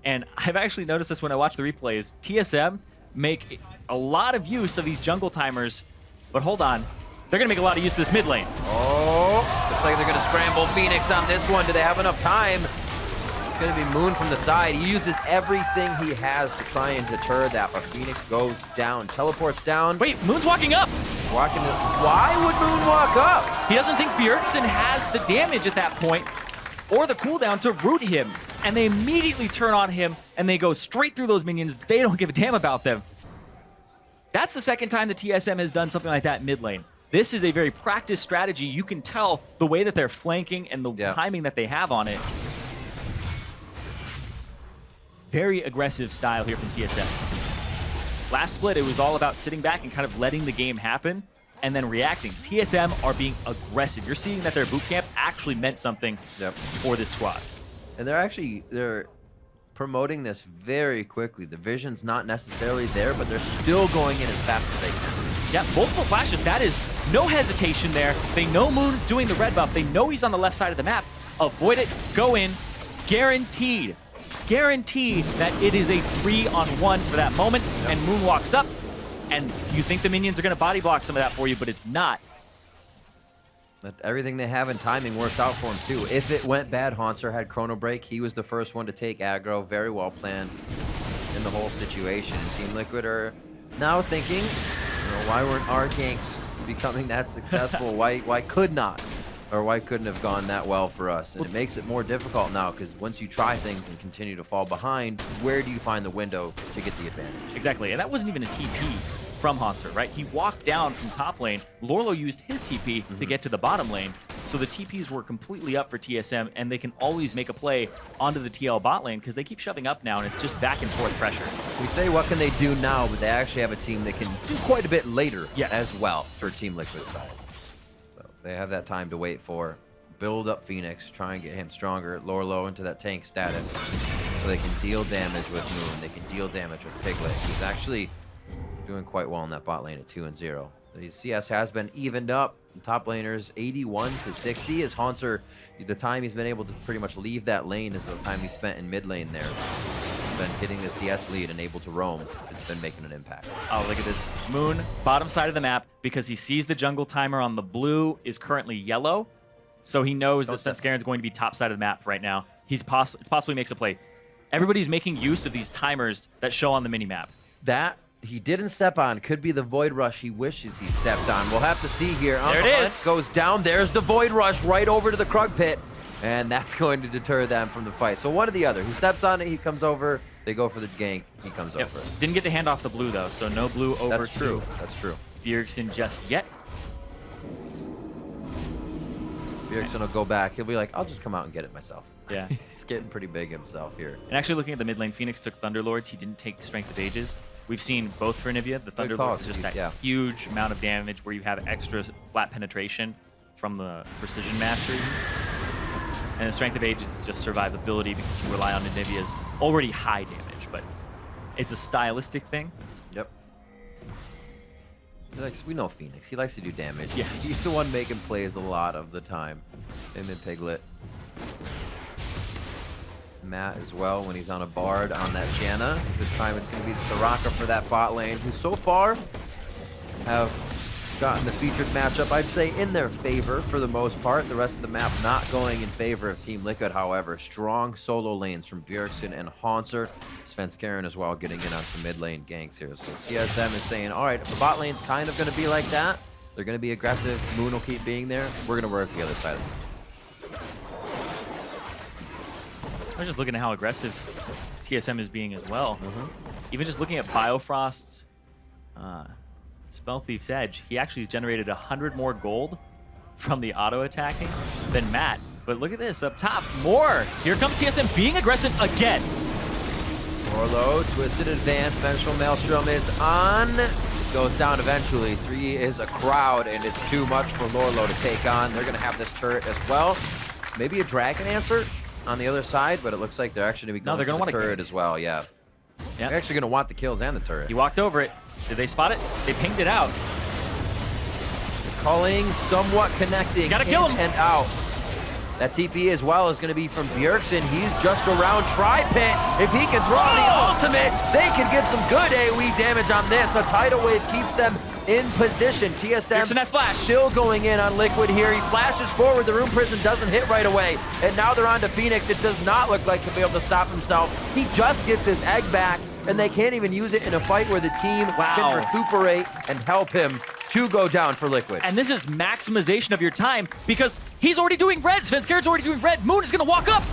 Speaker 4: And I've actually noticed this when I watch the replays. TSM make a lot of use of these jungle timers, but hold on. They're going to make a lot of use of this mid lane.
Speaker 2: Oh, looks like they're going to scramble Phoenix on this one. Do they have enough time? It's going to be Moon from the side. He uses everything he has to try and deter that, but Phoenix goes down, teleports down.
Speaker 4: Wait, Moon's walking up.
Speaker 2: Why would Moon walk up?
Speaker 4: He doesn't think Bjergsen has the damage at that point or the cooldown to root him. And they immediately turn on him and they go straight through those minions. They don't give a damn about them. That's the second time the TSM has done something like that mid lane. This is a very practiced strategy. You can tell the way that they're flanking and the timing that they have on it. Very aggressive style here from TSM. Last split, it was all about sitting back and kind of letting the game happen and then reacting. TSM are being aggressive. You're seeing that their boot camp actually meant something for this squad.
Speaker 2: And they're promoting this very quickly. The vision's not necessarily there, but they're still going in as fast as they can.
Speaker 4: Yeah, multiple flashes. That is no hesitation there. They know Moon's doing the red buff. They know he's on the left side of the map. Avoid it, go in, guaranteed. Guaranteed that it is a 3-on-1 for that moment, and Moon walks up, and you think the minions are going to body block some of that for you, but it's not.
Speaker 2: But everything they have in timing works out for him too. If it went bad, Haunter had Chrono Break. He was the first one to take aggro. Very well planned in the whole situation. And Team Liquid are now thinking, why weren't our ganks becoming that successful? Why could not? Or why couldn't have gone that well for us? And it makes it more difficult now because once you try things and continue to fall behind, where do you find the window to get the advantage?
Speaker 4: Exactly, and that wasn't even a TP from Haunter, right? He walked down from top lane. Lorlo used his TP to get to the bottom lane. So the TPs were completely up for TSM, and they can always make a play onto the TL bot lane because they keep shoving up now, and it's just back and forth pressure.
Speaker 2: We say what can they do now, but they actually have a team that can do quite a bit later as well for Team Liquid's side. They have that time to wait for, build up Phoenix, try and get him stronger, Lorlo into that tank status, so they can deal damage with Moon, they can deal damage with Piglet. He's actually doing quite well in that bot lane at 2-0. The CS has been evened up. The top laners 81 to 60 as Haunter, the time he's been able to pretty much leave that lane is the time he spent in mid lane there. He's been hitting the CS lead and able to roam. It's been making an impact.
Speaker 4: Oh, look at this. Moon, bottom side of the map, because he sees the jungle timer on the blue is currently yellow. So he knows that FLICKR is going to be top side of the map right now. It possibly makes a play. Everybody's making use of these timers that show on the minimap.
Speaker 2: That he didn't step on could be the Void Rush he wishes he stepped on. We'll have to see here.
Speaker 4: There it is.
Speaker 2: Goes down. There's the Void Rush right over to the Krug Pit. And that's going to deter them from the fight. So one or the other. He steps on it, he comes over. They go for the gank, he comes over.
Speaker 4: Didn't get to hand off the blue, though, so no blue over
Speaker 2: That's true. That's true.
Speaker 4: Bjergsen just yet.
Speaker 2: Bjergsen will go back. He'll be like, I'll just come out and get it myself.
Speaker 4: Yeah.
Speaker 2: He's getting pretty big himself here.
Speaker 4: And actually looking at the mid lane, Phoenix took Thunderlords. He didn't take Strength of Ages. We've seen both for Anivia. The Thunderlords is just that huge amount of damage where you have extra flat penetration from the Precision Mastery. And the Strength of Ages is just survivability because you rely on Anivia's already high damage, but it's a stylistic thing.
Speaker 2: Yep. We know Phoenix. He likes to do damage.
Speaker 4: Yeah.
Speaker 2: He's the one making plays a lot of the time. Him and Piglet. Matt as well when he's on a Bard on that Janna. This time it's going to be the Soraka for that bot lane, who so far have gotten the featured matchup, I'd say, in their favor for the most part. The rest of the map not going in favor of Team Liquid, however. Strong solo lanes from Bjergsen and Haunter. FLICKR as well getting in on some mid lane ganks here. So TSM is saying, all right, if the bot lane's kind of going to be like that, they're going to be aggressive, Moon will keep being there, we're going to work the other side of it.
Speaker 4: I'm just looking at how aggressive TSM is being as well. Even just looking at Biofrost's Spell Thief's Edge, he actually has generated 100 more gold from the auto attacking than Matt, But look at this up top. More. Here comes TSM being aggressive again.
Speaker 2: Lorlo, twisted advance, Vengeful Maelstrom is on. Goes down eventually. 3 is a crowd, and it's too much for Lorlo to take on. They're going to have this turret as well. Maybe a Dragon Answer on the other side, but it looks like they're actually going to be going for the turret as well, yeah. They're actually going to want the kills and the turret.
Speaker 4: He walked over it. Did they spot it? They pinged it out.
Speaker 2: Culling, somewhat connecting.
Speaker 4: He's got to kill him.
Speaker 2: And out. That TP as well is going to be from Bjergsen. He's just around Tri-Pit. If he can throw the ultimate, they can get some good AoE damage on this. A tidal wave keeps them in position. TSM still going in on Liquid here. He flashes forward. The Rune Prison doesn't hit right away. And now they're on to Phoenix. It does not look like he'll be able to stop himself. He just gets his egg back, and they can't even use it in a fight where the team can recuperate and help him to go down for Liquid.
Speaker 4: And this is maximization of your time because he's already doing red. Svenskeren already doing red. Moon is going to walk up.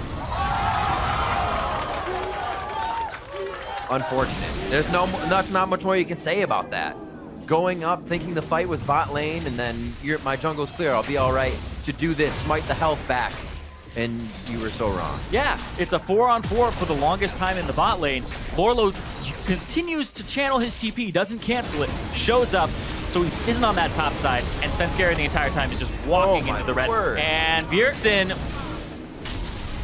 Speaker 2: Unfortunate. There's not much more you can say about that. Going up, thinking the fight was bot lane, and then my jungle's clear, I'll be all right. To do this, smite the health back, and you were so wrong.
Speaker 4: Yeah, it's a 4-on-4 for the longest time in the bot lane. Lorlo continues to channel his TP, doesn't cancel it, shows up, so he isn't on that top side, and Svenskeren the entire time is just walking into the red. And Bjergsen,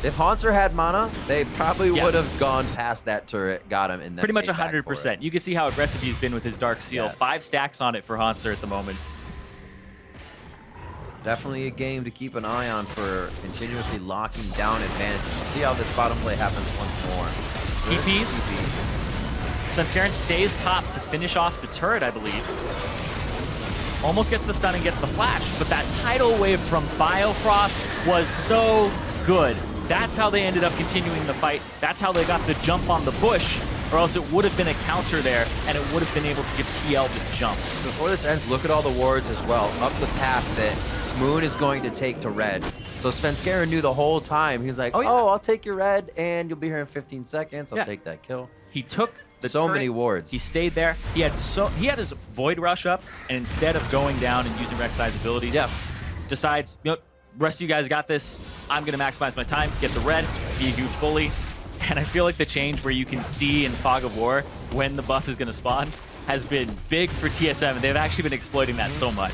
Speaker 2: if Haunter had mana, they probably would have gone past that turret, got him, and then
Speaker 4: pretty much 100%. You can see how aggressive he's been with his Dark Seal.
Speaker 2: Yeah.
Speaker 4: 5 stacks on it for Haunter at the moment.
Speaker 2: Definitely a game to keep an eye on for continuously locking down advantages. See how this bottom play happens once more.
Speaker 4: TPs. Svenskeren stays top to finish off the turret, I believe. Almost gets the stun and gets the flash, but that tidal wave from Biofrost was so good. That's how they ended up continuing the fight. That's how they got the jump on the bush, or else it would have been a counter there, and it would have been able to give TL the jump.
Speaker 2: Before this ends, look at all the wards as well. Up the path that Moon is going to take to red. So Svenskeren knew the whole time. He's like, oh, I'll take your red, and you'll be here in 15 seconds. I'll take that kill.
Speaker 4: He took the
Speaker 2: so
Speaker 4: turret,
Speaker 2: many wards.
Speaker 4: He stayed there. He had his Void Rush up, and instead of going down and using Rek'Sai's abilities, decides, you know, rest of you guys got this. I'm going to maximize my time, get the red, be a huge bully. And I feel like the change where you can see in Fog of War when the buff is going to spawn has been big for TSM, and they've actually been exploiting that so much.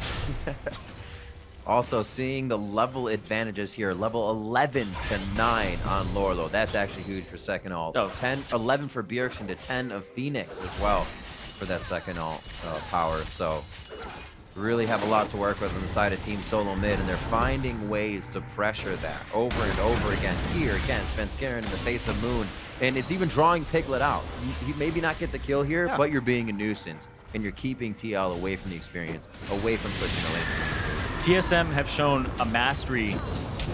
Speaker 2: Also, seeing the level advantages here, level 11 to 9 on Lorlo. That's actually huge for second ult. 11 for Bjergsen to 10 of Phoenix as well for that second ult power. So really have a lot to work with on the side of Team Solo Mid, and they're finding ways to pressure that over and over again. Here again, Svenskeren in the face of Moon, and it's even drawing Piglet out. You maybe not get the kill here, but you're being a nuisance, and you're keeping TL away from the experience, away from pushing the lanes.
Speaker 4: TSM have shown a mastery.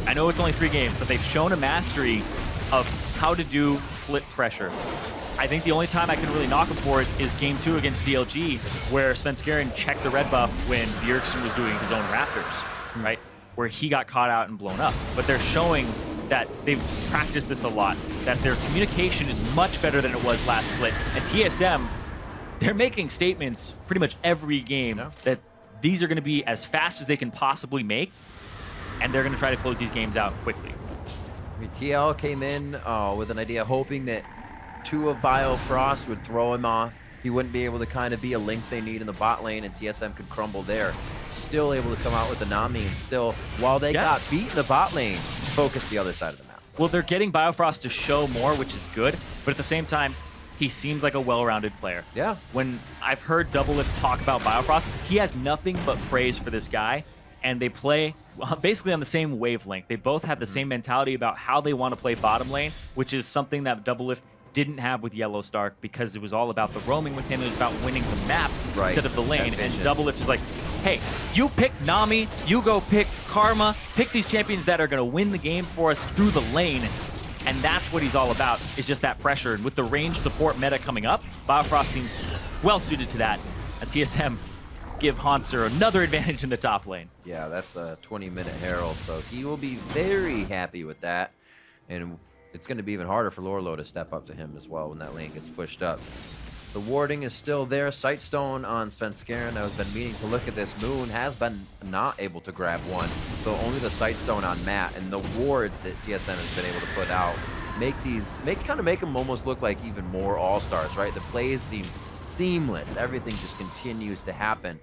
Speaker 4: I know it's only 3 games, but they've shown a mastery of how to do split pressure. I think the only time I can really knock him for it is Game 2 against CLG, where Svenskeren checked the red buff when Bjergsen was doing his own Raptors, right? Where he got caught out and blown up. But they're showing that they've practiced this a lot, that their communication is much better than it was last split. And TSM, they're making statements pretty much every game that these are going to be as fast as they can possibly make, and they're going to try to close these games out quickly.
Speaker 2: I mean, TL came in with an idea, hoping that 2 of Biofrost would throw him off. He wouldn't be able to kind of be a link they need in the bot lane, and TSM could crumble there. Still able to come out with the Nami, and still, while they got beat in the bot lane, focus the other side of the map.
Speaker 4: Well, they're getting Biofrost to show more, which is good, but at the same time, he seems like a well-rounded player.
Speaker 2: Yeah.
Speaker 4: When I've heard Doublelift talk about Biofrost, he has nothing but praise for this guy, and they play basically on the same wavelength. They both have the same mentality about how they want to play bottom lane, which is something that Doublelift didn't have with Yellow Stark, because it was all about the roaming with him. It was about winning the map instead of the lane. And Doublelift is like, hey, you pick Nami, you go pick Karma, pick these champions that are going to win the game for us through the lane. And that's what he's all about, is just that pressure. And with the range support meta coming up, Biofrost seems well suited to that, as TSM give Haunter another advantage in the top lane.
Speaker 2: Yeah, that's a 20-minute Herald, so he will be very happy with that. And it's going to be even harder for Lorlo to step up to him as well when that lane gets pushed up. The warding is still there. Sightstone on Svenskeren. I've been meaning to look at this. Moon has been not able to grab one. So only the Sightstone on Matt, and the wards that TSM has been able to put out make them almost look like even more all-stars, right? The plays seem seamless. Everything just continues to happen.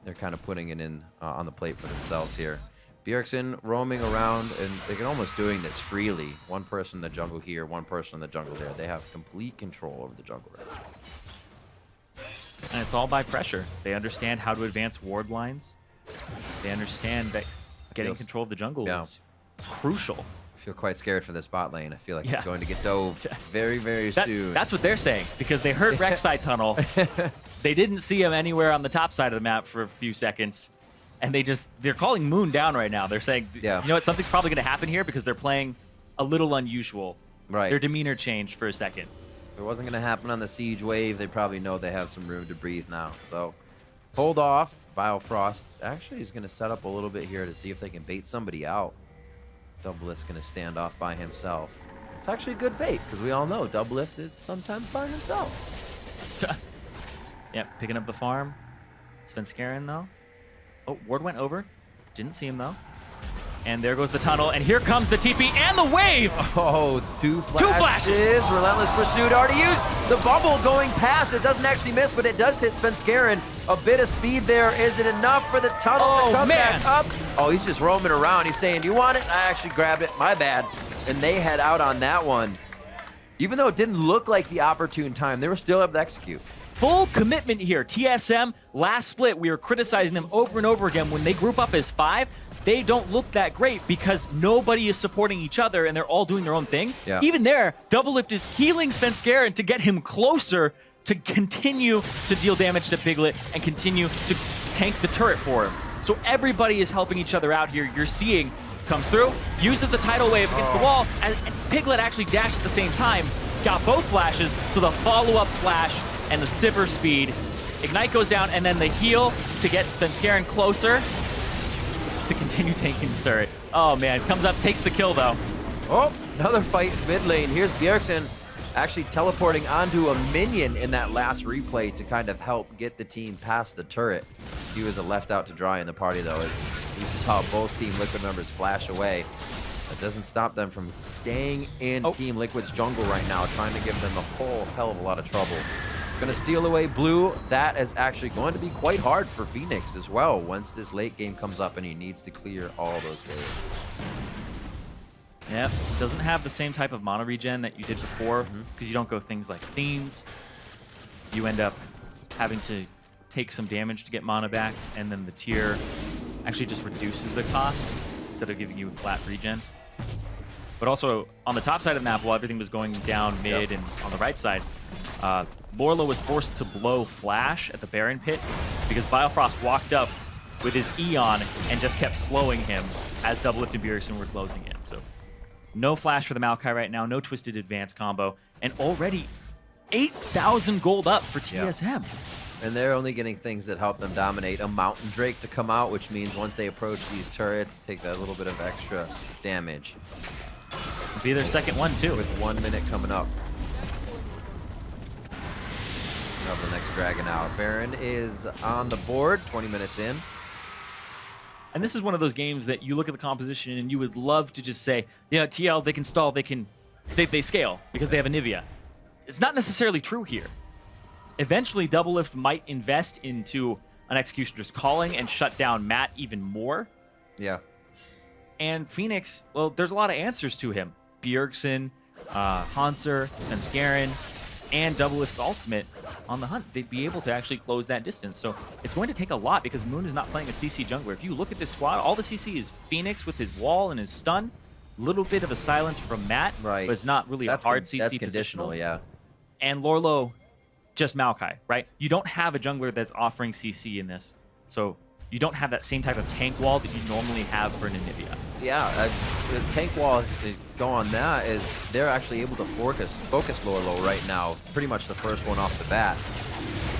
Speaker 2: They're kind of putting it in on the plate for themselves here. Bjergsen roaming around, and they're almost doing this freely. One person in the jungle here, one person in the jungle there. They have complete control over the jungle right now.
Speaker 4: And it's all by pressure. They understand how to advance ward lines. They understand that getting control of the jungle is crucial.
Speaker 2: I feel quite scared for this bot lane. I feel like it's going to get dove very, very soon.
Speaker 4: That's what they're saying, because they heard Rek'Sai tunnel. They didn't see him anywhere on the top side of the map for a few seconds. And they're calling Moon down right now. They're saying, you know what, something's probably going to happen here because they're playing a little unusual.
Speaker 2: Right.
Speaker 4: Their demeanor changed for a second.
Speaker 2: If it wasn't going to happen on the siege wave, they probably know they have some room to breathe now. So hold off. Biofrost actually is going to set up a little bit here to see if they can bait somebody out. Doublelift's going to stand off by himself. It's actually a good bait, because we all know Doublelift is sometimes by himself.
Speaker 4: Yeah, picking up the farm. Svenskeren, though. Oh, ward went over. Didn't see him, though. And there goes the tunnel, and here comes the TP and the wave!
Speaker 2: Oh, two flashes.
Speaker 4: Two flashes!
Speaker 2: Relentless Pursuit already used. The bubble going past. It doesn't actually miss, but it does hit Svenskeren. A bit of speed there. Is it enough for the tunnel to come back up? Oh, he's just roaming around. He's saying, do you want it? I actually grabbed it. My bad. And they head out on that one. Even though it didn't look like the opportune time, they were still able to execute.
Speaker 4: Full commitment here. TSM, last split, we were criticizing them over and over again. When they group up as 5, they don't look that great because nobody is supporting each other and they're all doing their own thing.
Speaker 2: Yeah.
Speaker 4: Even there, Doublelift is healing Svenskeren to get him closer to continue to deal damage to Piglet and continue to tank the turret for him. So everybody is helping each other out here. You're seeing comes through, uses the tidal wave against the wall, and Piglet actually dashed at the same time, got both flashes, so the follow-up flash and the Sivir speed. Ignite goes down, and then the heal to get Svenskeren closer to continue tanking the turret. Oh man, comes up, takes the kill though.
Speaker 2: Oh, another fight in mid lane. Here's Bjergsen actually teleporting onto a minion in that last replay to kind of help get the team past the turret. He was left out to dry in the party though, as we saw both Team Liquid members flash away. That doesn't stop them from staying in Team Liquid's jungle right now, trying to give them a whole hell of a lot of trouble. Gonna steal away blue. That is actually going to be quite hard for Phoenix as well once this late game comes up and he needs to clear all those waves.
Speaker 4: Yep, doesn't have the same type of mana regen that you did before because you don't go things like themes. You end up having to take some damage to get mana back, and then the tier actually just reduces the costs instead of giving you a flat regen. But also, on the top side of the map, while everything was going down mid and on the right side, Lorlo was forced to blow Flash at the Baron pit because Biofrost walked up with his Eon and just kept slowing him as Doublelift and Bjergsen were closing in. So no Flash for the Maokai right now, no Twisted Advance combo, and already 8,000 gold up for TSM.
Speaker 2: And they're only getting things that help them dominate. A Mountain Drake to come out, which means once they approach these turrets, take that little bit of extra damage.
Speaker 4: It'll be their second one, too.
Speaker 2: With 1 minute coming up. The next dragon out. Baron is on the board, 20 minutes in.
Speaker 4: And this is one of those games that you look at the composition and you would love to just say, yeah, TL, they can stall, they scale because they have a Nivea. It's not necessarily true here. Eventually, Doublelift might invest into an Executioner's Calling and shut down Matt even more.
Speaker 2: Yeah.
Speaker 4: And Phoenix, well, there's a lot of answers to him. Bjergsen, Hanser, Svenskeren, and Doublelift's ultimate on the hunt. They'd be able to actually close that distance. So it's going to take a lot because Moon is not playing a CC jungler. If you look at this squad, all the CC is Phoenix with his wall and his stun. Little bit of a silence from Matt,
Speaker 2: right?
Speaker 4: But it's not really a hard CC.
Speaker 2: That's conditional, yeah.
Speaker 4: And Lorlo, just Maokai, right? You don't have a jungler that's offering CC in this. So you don't have that same type of tank wall that you normally have for an Anivia.
Speaker 2: Yeah, the tank wall go on that is they're actually able to focus Lorlo right now. Pretty much the first one off the bat.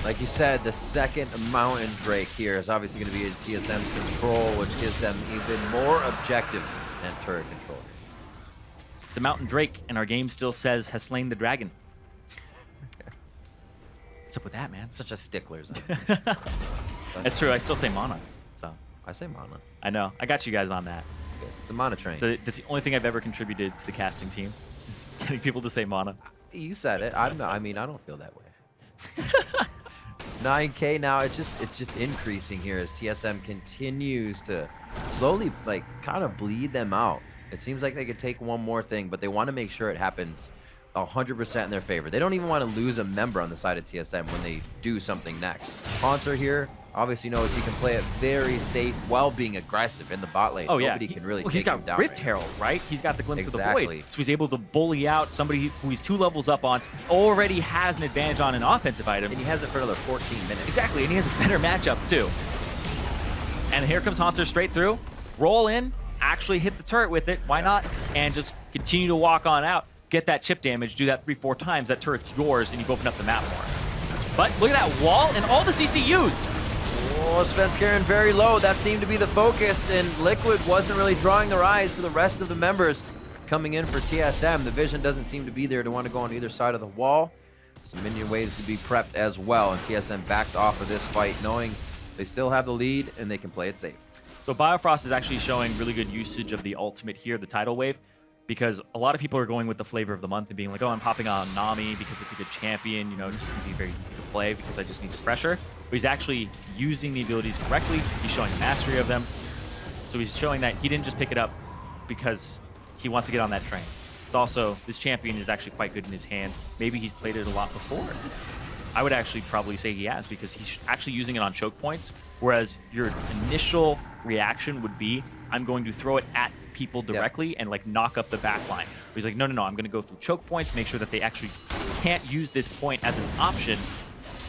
Speaker 2: Like you said, the second Mountain Drake here is obviously going to be in TSM's control, which gives them even more objective and turret control.
Speaker 4: It's a Mountain Drake, and our game still says has slain the dragon. What's up with that, man?
Speaker 2: Such a stickler.
Speaker 4: That's true. I still say mana. So
Speaker 2: I say mana.
Speaker 4: I know. I got you guys on that.
Speaker 2: It's good. It's a mana train.
Speaker 4: So that's the only thing I've ever contributed to the casting team. Is getting people to say mana.
Speaker 2: You said it. I'm not. I mean, I don't feel that way. 9K now. It's just increasing here as TSM continues to slowly kind of bleed them out. It seems like they could take one more thing, but they want to make sure it happens 100% in their favor. They don't even want to lose a member on the side of TSM when they do something next. Haunter here obviously knows he can play it very safe while being aggressive in the bot lane.
Speaker 4: Oh yeah,
Speaker 2: Nobody can really
Speaker 4: he's
Speaker 2: take
Speaker 4: got
Speaker 2: him down.
Speaker 4: Rift
Speaker 2: right
Speaker 4: Herald, right? He's got the glimpse of the
Speaker 2: Exactly.
Speaker 4: void, so he's able to bully out somebody who he's 2 levels up on. Already has an advantage on an offensive item,
Speaker 2: And he has it for another 14 minutes.
Speaker 4: exactly, and he has a better matchup too. And here comes Haunter straight through, roll in, actually hit the turret with it. Why not? And just continue to walk on out. Get that chip damage, do that 3-4 times, that turret's yours, and you've opened up the map more. But look at that wall, and all the CC used.
Speaker 2: Oh, Svenskeren very low. That seemed to be the focus, and Liquid wasn't really drawing their eyes to the rest of the members coming in for TSM. The vision doesn't seem to be there to want to go on either side of the wall. Some minion waves to be prepped as well, and TSM backs off of this fight, knowing they still have the lead and they can play it safe.
Speaker 4: So Biofrost is actually showing really good usage of the ultimate here, the tidal wave, because a lot of people are going with the flavor of the month and being like, oh, I'm popping on Nami because it's a good champion, you know, it's just going to be very easy to play because I just need the pressure. But he's actually using the abilities correctly. He's showing mastery of them. So he's showing that he didn't just pick it up because he wants to get on that train. It's also, this champion is actually quite good in his hands. Maybe he's played it a lot before. I would actually probably say he has, because he's actually using it on choke points, whereas your initial reaction would be, I'm going to throw it at people directly and like knock up the back line. But he's like, no, I'm going to go through choke points, make sure that they actually can't use this point as an option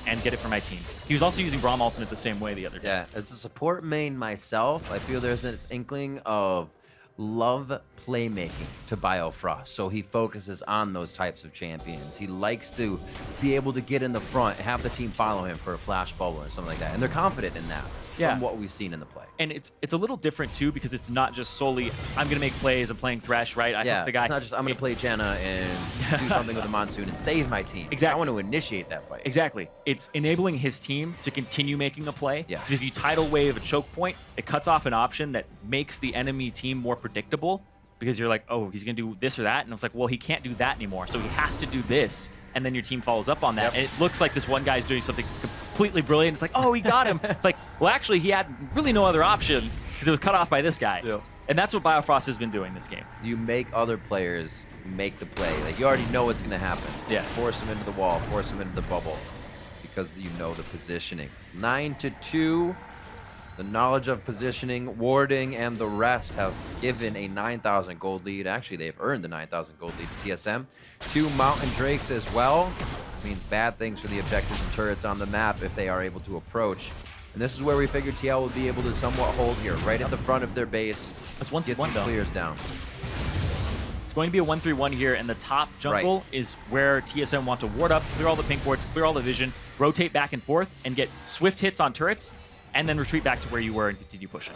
Speaker 4: and get it for my team. He was also using Braum ultimate the same way the other day.
Speaker 2: Yeah, as a support main myself, I feel there's this inkling of love playmaking to Biofrost, so he focuses on those types of champions. He likes to be able to get in the front and have the team follow him for a flash bubble or something like that, and they're confident in that from what we've seen in the play.
Speaker 4: And it's a little different too, because it's not just solely I'm gonna make plays, I'm playing Thresh, right? I
Speaker 2: Yeah,
Speaker 4: hope the guy,
Speaker 2: it's not just I'm gonna play Janna and do something with the Monsoon and save my team.
Speaker 4: Exactly.
Speaker 2: I want to initiate that fight.
Speaker 4: Exactly. It's enabling his team to continue making a play.
Speaker 2: Yeah.
Speaker 4: Because if you tidal wave a choke point, it cuts off an option that makes the enemy team more predictable, because you're like, oh, he's going to do this or that. And it's like, well, he can't do that anymore. So he has to do this. And then your team follows up on that. And it looks like this one guy's doing something completely brilliant. It's like, oh, he got him. It's like, well, actually, he had really no other option because it was cut off by this guy.
Speaker 2: Yep.
Speaker 4: And that's what Biofrost has been doing this game.
Speaker 2: You make other players make the play. Like, you already know what's going to happen.
Speaker 4: Yeah.
Speaker 2: Force them into the wall, force them into the bubble, because you know the positioning. 9-2. The knowledge of positioning, warding, and the rest have given a 9,000 gold lead. Actually, they've earned the 9,000 gold lead to TSM. 2 Mountain Drakes as well. Means bad things for the objectives and turrets on the map if they are able to approach. And this is where we figured TL would be able to somewhat hold here, right at the front of their base.
Speaker 4: It's 1-1
Speaker 2: Get some
Speaker 4: though.
Speaker 2: clears down.
Speaker 4: It's going to be a 1-3-1 here, and the top jungle is where TSM want to ward up, clear all the pink wards, clear all the vision, rotate back and forth, and get swift hits on turrets, and then retreat back to where you were and continue pushing.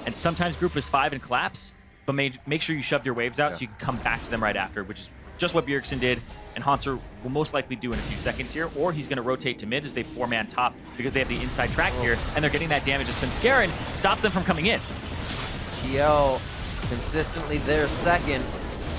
Speaker 4: And sometimes group is 5 and collapse, but make sure you shoved your waves out so you can come back to them right after, which is just what Bjergsen did, and Haunter will most likely do in a few seconds here, or he's going to rotate to mid as they 4-man top because they have the inside track here, and they're getting that damage as Svenskeren stops them from coming in.
Speaker 2: TL consistently there second.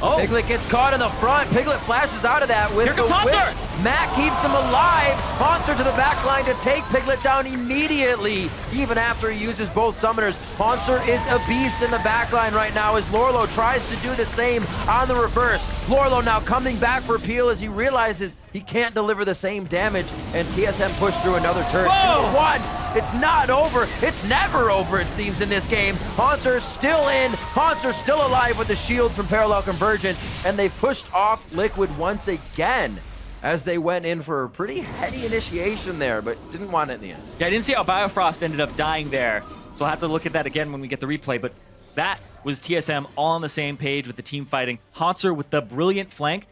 Speaker 4: Oh,
Speaker 2: Piglet gets caught in the front. Piglet flashes out of that with
Speaker 4: Here
Speaker 2: the
Speaker 4: comes Haunter!
Speaker 2: witch. Matt keeps him alive. Haunter to the back line to take Piglet down immediately, even after he uses both summoners. Haunter is a beast in the back line right now as Lorlo tries to do the same on the reverse. Lorlo now coming back for Peel as he realizes he can't deliver the same damage, and TSM pushed through another turret. 2-1. It's not over. It's never over, it seems, in this game. Haunter's still in. Haunter's still alive with the shield from Parallel Convergence, and they've pushed off Liquid once again as they went in for a pretty heady initiation there, but didn't want it in the end.
Speaker 4: yeah, I didn't see how Biofrost ended up dying there, so I'll have to look at that again when we get the replay, but that was TSM all on the same page with the team fighting. Haunter with the brilliant flank.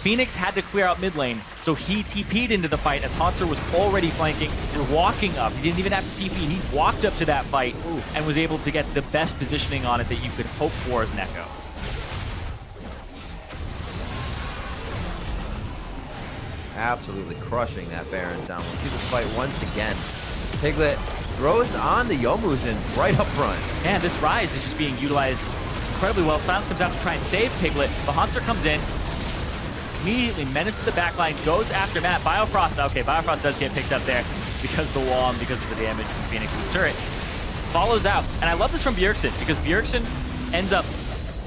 Speaker 4: Phoenix had to clear out mid lane, so he TP'd into the fight as Haunter was already flanking and walking up. He didn't even have to TP. He walked up to that fight and was able to get the best positioning on it that you could hope for as an Echo.
Speaker 2: absolutely crushing that Baron down. We'll see this fight once again. As Piglet throws on the Yomuzen right up front.
Speaker 4: Man, this Rise is just being utilized incredibly well. Silence comes out to try and save Piglet. The Haunter comes in, immediately menace to the backline, goes after Matt. Biofrost, okay, Biofrost does get picked up there because of the wall and because of the damage from Phoenix and the turret. Follows out, and I love this from Bjergsen because Bjergsen ends up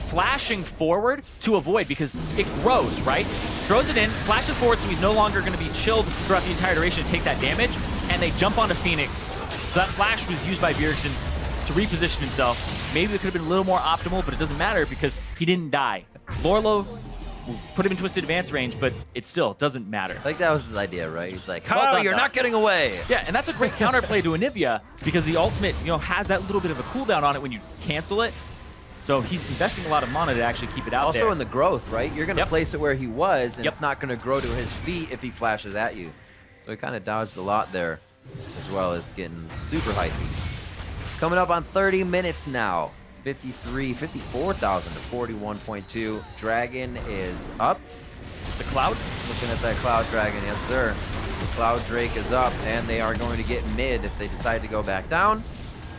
Speaker 4: flashing forward to avoid because it grows, right? Throws it in, flashes forward so he's no longer going to be chilled throughout the entire duration to take that damage, and they jump onto Phoenix. So that flash was used by Bjergsen to reposition himself. Maybe it could have been a little more optimal, but it doesn't matter because he didn't die. Lorlo will put him in twisted advance range, but it still doesn't matter.
Speaker 2: I think that was his idea, right? He's like,
Speaker 4: Well
Speaker 2: oh,
Speaker 4: done,
Speaker 2: you're
Speaker 4: though.
Speaker 2: not getting away.
Speaker 4: Yeah, and that's a great counterplay to Anivia because the ultimate, has that little bit of a cooldown on it when you cancel it. So he's investing a lot of mana to actually keep it out
Speaker 2: Also
Speaker 4: there.
Speaker 2: in the growth, right? You're going to
Speaker 4: Yep.
Speaker 2: place it where he was, and
Speaker 4: Yep.
Speaker 2: it's not going to grow to his feet if he flashes at you. So he kind of dodged a lot there, as well as getting super hypey. Coming up on 30 minutes now. 54,000 to 41.2. Dragon is up.
Speaker 4: The Cloud?
Speaker 2: Looking at that Cloud Dragon, yes sir. The Cloud Drake is up, and they are going to get mid if they decide to go back down.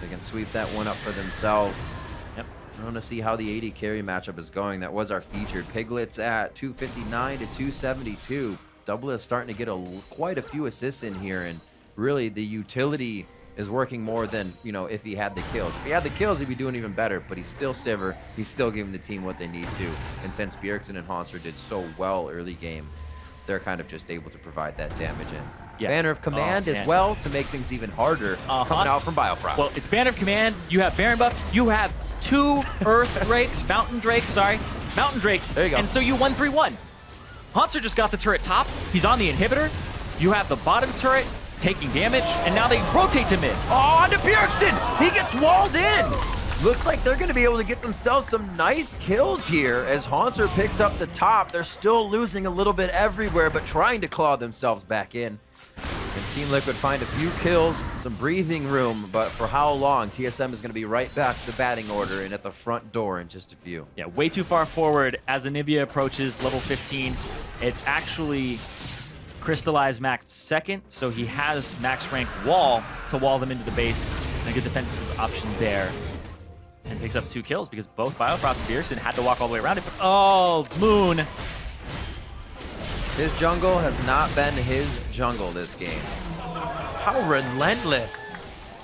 Speaker 2: They can sweep that one up for themselves.
Speaker 4: Yep.
Speaker 2: I want to see how the AD carry matchup is going. That was our featured. Piglet's at 259 to 272. Double is starting to get quite a few assists in here, and really the utility is working more than, if he had the kills. If he had the kills, he'd be doing even better, but he's still Sivir. He's still giving the team what they need to. And since Bjergsen and Haunter did so well early game, they're kind of just able to provide that damage in.
Speaker 4: Yeah.
Speaker 2: Banner of Command as
Speaker 4: man.
Speaker 2: well to make things even harder coming out from Biofrost.
Speaker 4: Well, it's Banner of Command. You have Baron buff. You have 2 Earth Drakes, Mountain Drakes.
Speaker 2: There you go.
Speaker 4: And so you 1-3-1. Haunter just got the turret top. He's on the inhibitor. You have the bottom turret taking damage, and now they rotate to mid.
Speaker 2: Oh, onto Bjergsen! He gets walled in! Looks like they're going to be able to get themselves some nice kills here as Haunter picks up the top. They're still losing a little bit everywhere, but trying to claw themselves back in. And Team Liquid find a few kills, some breathing room, but for how long? TSM is going to be right back to the batting order and at the front door in just a few.
Speaker 4: Yeah, way too far forward as Anivia approaches level 15. It's actually crystallized max second, so he has max rank wall to wall them into the base, and a good defensive option there. And picks up 2 kills because both Biofrost and Bjergsen had to walk all the way around it. But, oh, Moon.
Speaker 2: His jungle has not been his jungle this game. How relentless.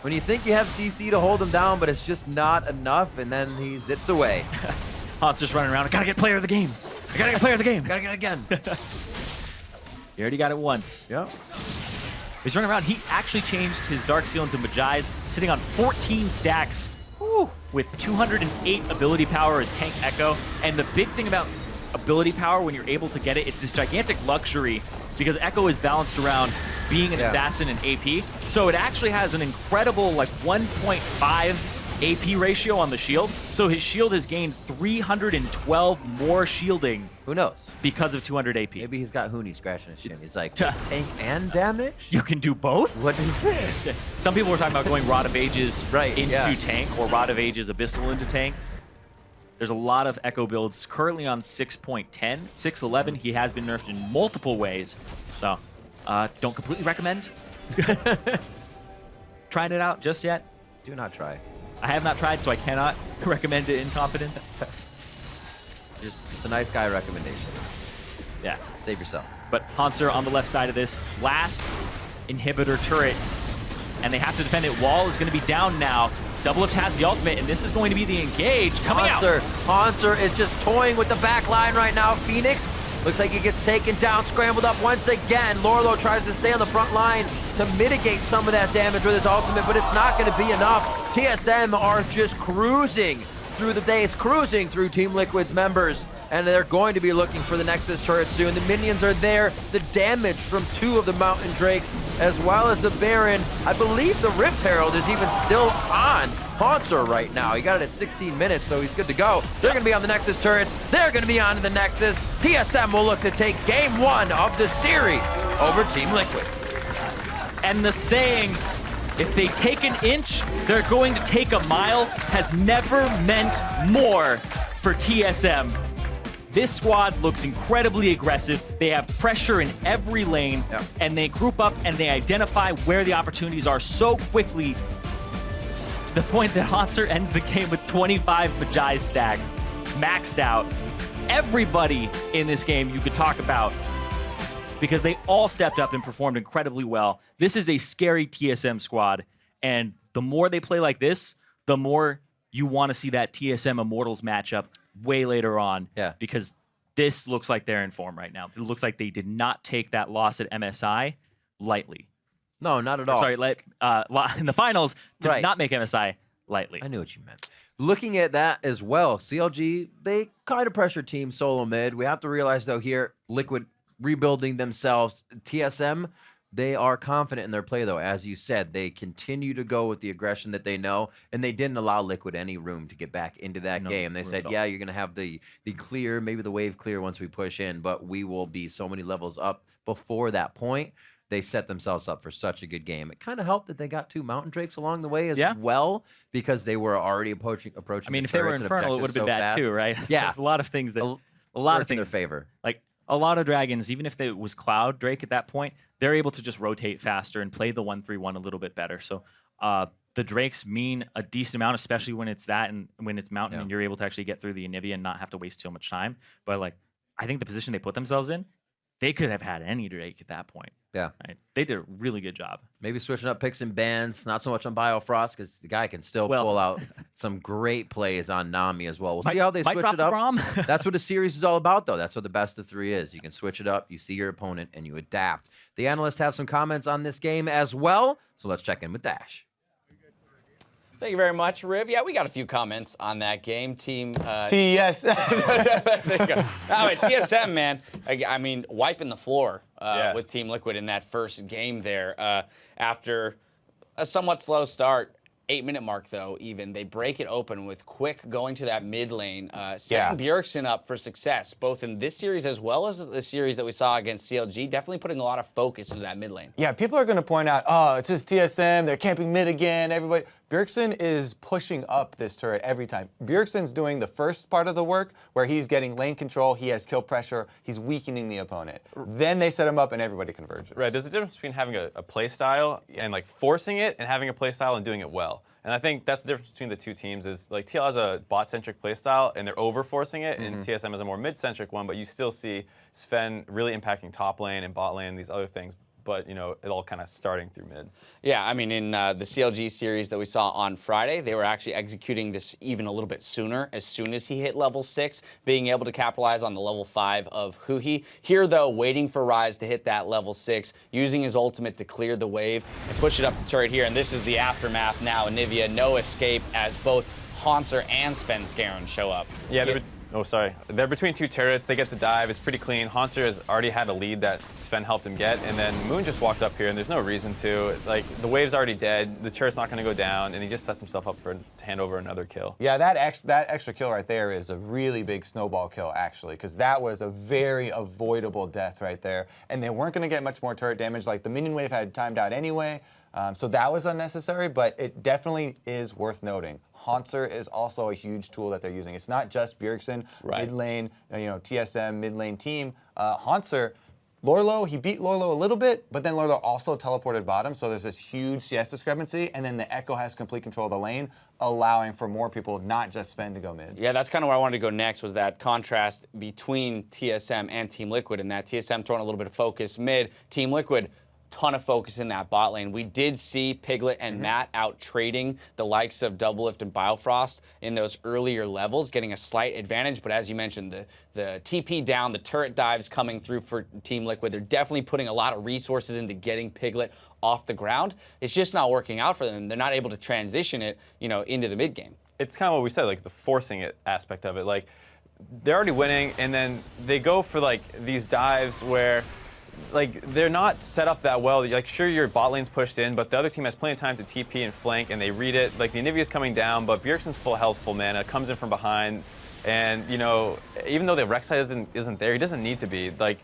Speaker 2: When you think you have CC to hold him down, but it's just not enough, and then he zips away.
Speaker 4: Haun's just running around. I gotta get player of the game. I gotta get player of the game.
Speaker 2: Gotta get it again.
Speaker 4: He already got it once.
Speaker 2: Yep.
Speaker 4: He's running around. He actually changed his Dark Seal into Majai's, sitting on 14 stacks with 208 ability power as Tank Echo. And the big thing about ability power when you're able to get it, it's this gigantic luxury because Echo is balanced around being an assassin and AP. So it actually has an incredible 1.5 AP ratio on the shield. So his shield has gained 312 more shielding.
Speaker 2: Who knows?
Speaker 4: Because of 200 AP.
Speaker 2: Maybe he's got Huni scratching his chin. He's like, tank and damage?
Speaker 4: You can do both?
Speaker 2: What is this?
Speaker 4: Some people were talking about going Rod of Ages into tank or Rod of Ages Abyssal into tank. There's a lot of Echo builds currently on 6.10. 6.11, he has been nerfed in multiple ways. So, don't completely recommend trying it out just yet.
Speaker 2: Do not try.
Speaker 4: I have not tried, so I cannot recommend it in confidence.
Speaker 2: It's a nice guy recommendation.
Speaker 4: Yeah.
Speaker 2: Save yourself.
Speaker 4: But Haunter on the left side of this last inhibitor turret, and they have to defend it. Wall is going to be down now. Doublelift has the ultimate, and this is going to be the engage coming out.
Speaker 2: Haunter is just toying with the back line right now. Phoenix looks like he gets taken down, scrambled up once again. Lorlo tries to stay on the front line to mitigate some of that damage with his ultimate, but it's not going to be enough. TSM are just cruising through the base, cruising through Team Liquid's members, and they're going to be looking for the Nexus turret soon. The minions are there. The damage from 2 of the Mountain Drakes, as well as the Baron. I believe the Rift Herald is even still on Haunter right now. He got it at 16 minutes, so he's good to go. They're going to be on the Nexus turrets. They're going to be on the Nexus. TSM will look to take game 1 of the series over Team Liquid.
Speaker 4: And the saying, if they take an inch, they're going to take a mile, has never meant more for TSM. This squad looks incredibly aggressive. They have pressure in every lane, and they group up and they identify where the opportunities are so quickly to the point that Hanser ends the game with 25 Magi stacks, maxed out. Everybody in this game you could talk about because they all stepped up and performed incredibly well. This is a scary TSM squad, and the more they play like this, the more you want to see that TSM Immortals matchup way later on.
Speaker 2: Yeah.
Speaker 4: Because this looks like they're in form right now. It looks like they did not take that loss at MSI lightly.
Speaker 2: No, not at all.
Speaker 4: Sorry, in the finals to
Speaker 2: Right.
Speaker 4: not make MSI lightly.
Speaker 2: I knew what you meant. Looking at that as well, CLG, they kind of pressure team solo mid. We have to realize, though, here, Liquid rebuilding themselves. TSM, they are confident in their play, though. As you said, they continue to go with the aggression that they know, and they didn't allow Liquid any room to get back into that game. They said, yeah, you're going to have the clear, maybe the wave clear once we push in, but we will be so many levels up before that point. They set themselves up for such a good game. It kind of helped that they got 2 Mountain Drakes along the way as well, because they were already approaching.
Speaker 4: I mean, if they were Infernal, it would have been bad too, right?
Speaker 2: Yeah.
Speaker 4: There's a lot of things that, a lot of things
Speaker 2: in their favor.
Speaker 4: Like a lot of Dragons, even if it was Cloud Drake at that point, they're able to just rotate faster and play the 1-3-1 a little bit better. So the Drakes mean a decent amount, especially when it's that and when it's Mountain and you're able to actually get through the Anivia and not have to waste too much time. But like, I think the position they put themselves in, they could have had any Drake at that point.
Speaker 2: Yeah.
Speaker 4: Right? They did a really good job.
Speaker 2: Maybe switching up picks and bans, not so much on Biofrost, because the guy can still pull out some great plays on Nami as well. We'll see how they switch it up. That's what the series is all about, though. That's what the best of 3 is. You can switch it up, you see your opponent, and you adapt. The analyst has some comments on this game as well, so let's check in with Dash.
Speaker 10: Thank you very much, Riv. Yeah, we got a few comments on that game. Team
Speaker 7: TS.
Speaker 10: There you go. TSM, man. I mean, wiping the floor with Team Liquid in that first game there. After a somewhat slow start, 8-minute mark, though, even, they break it open with Quick going to that mid lane, setting Bjergsen up for success, both in this series as well as the series that we saw against CLG, definitely putting a lot of focus into that mid lane.
Speaker 7: Yeah, people are going to point out, oh, it's just TSM, they're camping mid again, everybody. Bjergsen is pushing up this turret every time. Bjergsen's doing the first part of the work where he's getting lane control, he has kill pressure, he's weakening the opponent. Then they set him up and everybody converges.
Speaker 8: Right, there's a difference between having a play style and like forcing it and having a play style and doing it well. And I think that's the difference between the two teams is like TL has a bot-centric play style and they're over-forcing it, and TSM has a more mid-centric one, but you still see Sven really impacting top lane and bot lane, these other things. But, you know, it all kind of starting through mid.
Speaker 10: Yeah, I mean, in the CLG series that we saw on Friday, they were actually executing this even a little bit sooner, as soon as he hit level 6, being able to capitalize on the level 5 of Huhi. Here, though, waiting for Ryze to hit that level 6, using his ultimate to clear the wave and push it up the turret here. And this is the aftermath now. Anivia, no escape, as both Hanser and Svenskeren show up.
Speaker 8: Yeah, oh, sorry. They're between 2 turrets. They get the dive. It's pretty clean. Hanser has already had a lead that Sven helped him get, and then Moon just walks up here, and there's no reason to. Like, the wave's already dead. The turret's not going to go down, and he just sets himself up to hand over another kill.
Speaker 7: Yeah, that extra kill right there is a really big snowball kill, actually, because that was a very avoidable death right there, and they weren't going to get much more turret damage. Like, the minion wave had timed out anyway, so that was unnecessary, but it definitely is worth noting. Hanser is also a huge tool that they're using. It's not just Bjergsen, mid lane, TSM, mid lane team. Hanser, Lorlo, he beat Lorlo a little bit, but then Lorlo also teleported bottom, so there's this huge CS discrepancy, and then the Echo has complete control of the lane, allowing for more people, not just Sven, to go mid.
Speaker 10: Yeah, that's kind of where I wanted to go next, was that contrast between TSM and Team Liquid, and that TSM throwing a little bit of focus mid, Team Liquid, ton of focus in that bot lane. We did see Piglet and Matt out trading the likes of Doublelift and Biofrost in those earlier levels, getting a slight advantage. But as you mentioned, the TP down, the turret dives coming through for Team Liquid. They're definitely putting a lot of resources into getting Piglet off the ground. It's just not working out for them. They're not able to transition it, into the mid game.
Speaker 8: It's kind of what we said, like the forcing it aspect of it. Like, they're already winning, and then they go for like these dives where like, they're not set up that well. Like, sure, your bot lane's pushed in, but the other team has plenty of time to TP and flank, and they read it. Like, the Anivia's coming down, but Bjergsen's full health, full mana, comes in from behind, and, even though the Rek'Sai isn't there, he doesn't need to be. Like,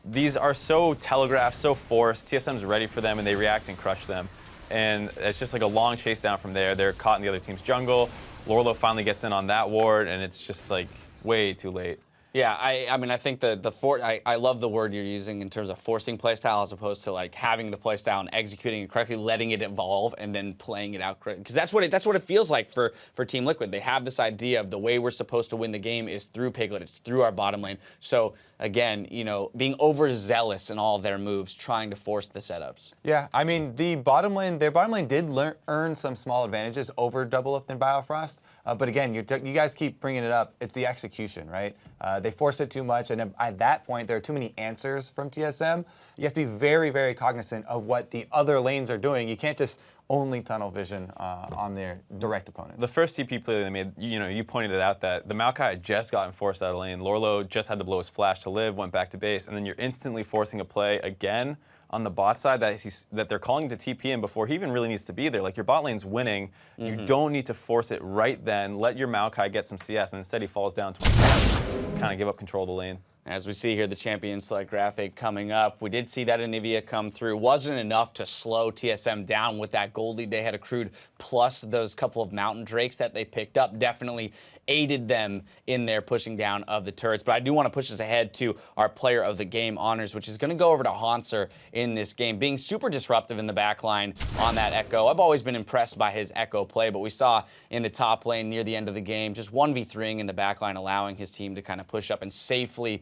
Speaker 8: these are so telegraphed, so forced. TSM's ready for them, and they react and crush them. And it's just like a long chase down from there. They're caught in the other team's jungle. Lorlo finally gets in on that ward, and it's just, like, way too late.
Speaker 10: Yeah, I mean, I think I love the word you're using in terms of forcing playstyle as opposed to like having the playstyle and executing it correctly, letting it evolve, and then playing it out correctly. Because that's what it feels like for Team Liquid. They have this idea of the way we're supposed to win the game is through Piglet. It's through our bottom lane. So again, you know, being overzealous in all of their moves, trying to force the setups.
Speaker 7: Yeah, I mean, their bottom lane did earn some small advantages over Doublelift and Biofrost. But again, you guys keep bringing it up. It's the execution, right? They force it too much, and at that point, there are too many answers from TSM. You have to be very, very cognizant of what the other lanes are doing. You can't just only tunnel vision on their direct opponent.
Speaker 8: The first CP play they made, you pointed it out that the Maokai had just gotten forced out of lane. Lorlo just had to blow his flash to live, went back to base, and then you're instantly forcing a play again on the bot side that they're calling to TP in before he even really needs to be there. Like, your bot lane's winning. You don't need to force it right then. Let your Maokai get some CS, and instead he falls down 20, kind of give up control of the lane.
Speaker 10: As we see here, the champion select graphic coming up. We did see that Anivia come through. Wasn't enough to slow TSM down with that gold lead they had accrued, plus those couple of Mountain Drakes that they picked up. Definitely aided them in their pushing down of the turrets. But I do want to push us ahead to our player of the game honors, which is going to go over to Hanser in this game, being super disruptive in the backline on that Echo. I've always been impressed by his Echo play, but we saw in the top lane near the end of the game, just 1v3ing in the backline, allowing his team to kind of push up and safely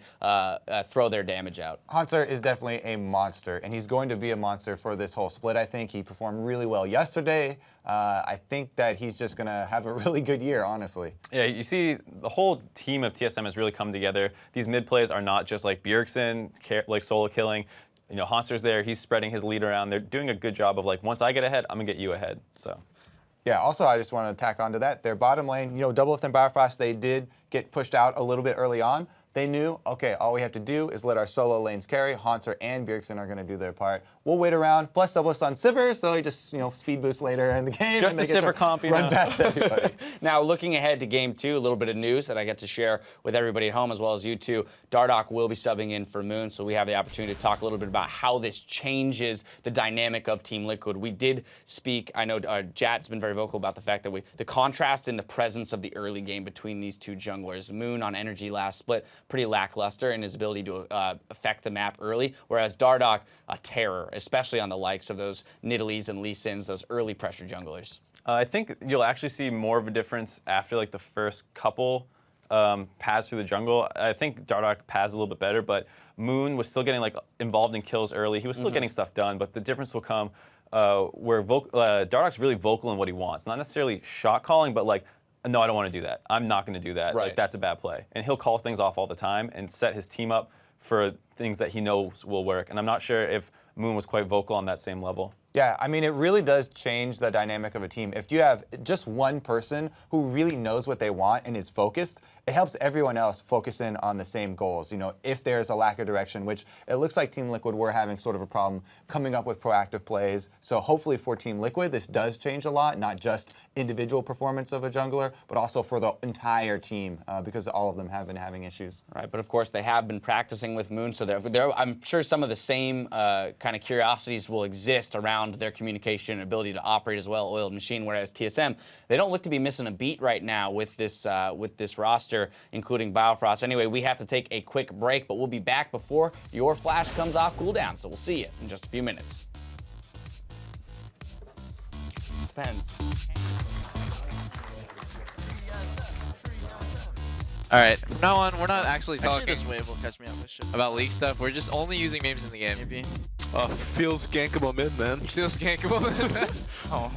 Speaker 10: throw their damage out.
Speaker 7: Hanser is definitely a monster, and he's going to be a monster for this whole split. I think he performed really well yesterday. I think that he's just going to have a really good year, honestly.
Speaker 8: Yeah, you see the whole team of TSM has really come together. These mid plays are not just like Bjergsen, like solo killing. Hanser's there, he's spreading his lead around. They're doing a good job of like, once I get ahead, I'm going to get you ahead. So.
Speaker 7: Yeah, also I just want to tack onto that. Their bottom lane, Doublelift and Biofrost, they did get pushed out a little bit early on. They knew, okay, all we have to do is let our solo lanes carry. Hanser and Bjergsen are going to do their part. We'll wait around. Plus, Doublelift's on Sivir, so he just, speed boost later in the game.
Speaker 8: Just a Sivir comp,
Speaker 7: run past everybody.
Speaker 10: Now, looking ahead to Game 2, a little bit of news that I get to share with everybody at home as well as you two. Dardoch will be subbing in for Moon, so we have the opportunity to talk a little bit about how this changes the dynamic of Team Liquid. We did speak, I know Jat's been very vocal about the fact that the contrast in the presence of the early game between these two junglers. Moon on Energy last split, pretty lackluster in his ability to affect the map early, whereas Dardoch, a terror, especially on the likes of those Nidalees and Lee Sins, those early pressure junglers.
Speaker 8: I think you'll actually see more of a difference after like the first couple paths through the jungle. I think Dardoch paths a little bit better, but Moon was still getting like involved in kills early. He was still getting stuff done, but the difference will come where Dardoch's really vocal in what he wants. Not necessarily shot calling, but like, no, I don't want to do that. I'm not going to do that.
Speaker 10: Right.
Speaker 8: Like, that's a bad play. And he'll call things off all the time and set his team up for things that he knows will work. And I'm not sure if Moon was quite vocal on that same level.
Speaker 7: Yeah, I mean, it really does change the dynamic of a team. If you have just one person who really knows what they want and is focused, it helps everyone else focus in on the same goals. If there's a lack of direction, which it looks like Team Liquid were having sort of a problem coming up with proactive plays. So hopefully for Team Liquid, this does change a lot, not just individual performance of a jungler, but also for the entire team, because all of them have been having issues.
Speaker 10: Right, but of course they have been practicing with Moon, so I'm sure some of the same kind of curiosities will exist around their communication and ability to operate as well-oiled machine, whereas TSM, they don't look to be missing a beat right now with this roster, including Biofrost. Anyway, we have to take a quick break, but we'll be back before your flash comes off cooldown, so we'll see you in just a few minutes. Depends.
Speaker 9: All right, from now on, we're not actually talking
Speaker 11: this wave will catch me up with shit.
Speaker 9: about league stuff. We're just only using names in the game.
Speaker 11: Maybe.
Speaker 5: Oh, feels gankable mid, man.
Speaker 9: Feels gankable.
Speaker 11: Oh.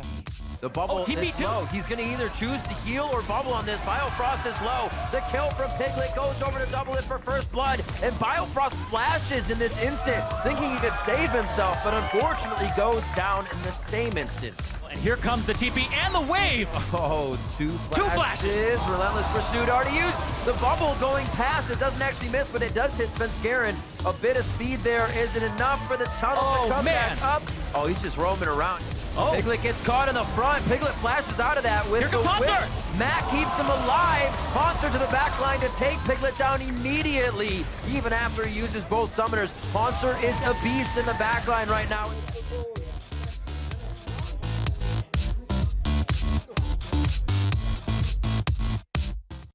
Speaker 2: The bubble is
Speaker 4: TP2.
Speaker 2: low. He's going to either choose to heal or bubble on this. Biofrost is low. The kill from Piglet goes over to Doublelift for first blood. And Biofrost flashes in this instant, thinking he could save himself, but unfortunately goes down in the same instance.
Speaker 4: And here comes the TP and the wave.
Speaker 2: Oh, two
Speaker 4: flashes.
Speaker 2: Relentless Pursuit already used. The bubble going past. It doesn't actually miss, but it does hit Svenskeren. A bit of speed there isn't enough for the tunnel to come back up. Oh, he's just roaming around.
Speaker 4: Oh.
Speaker 2: Piglet gets caught in the front. Piglet flashes out of that with
Speaker 4: Here
Speaker 2: the
Speaker 4: comes
Speaker 2: witch.
Speaker 4: Hanser.
Speaker 2: Mac keeps him alive. Hanser to the back line to take Piglet down immediately. Even after he uses both summoners, Hanser is a beast in the back line right now.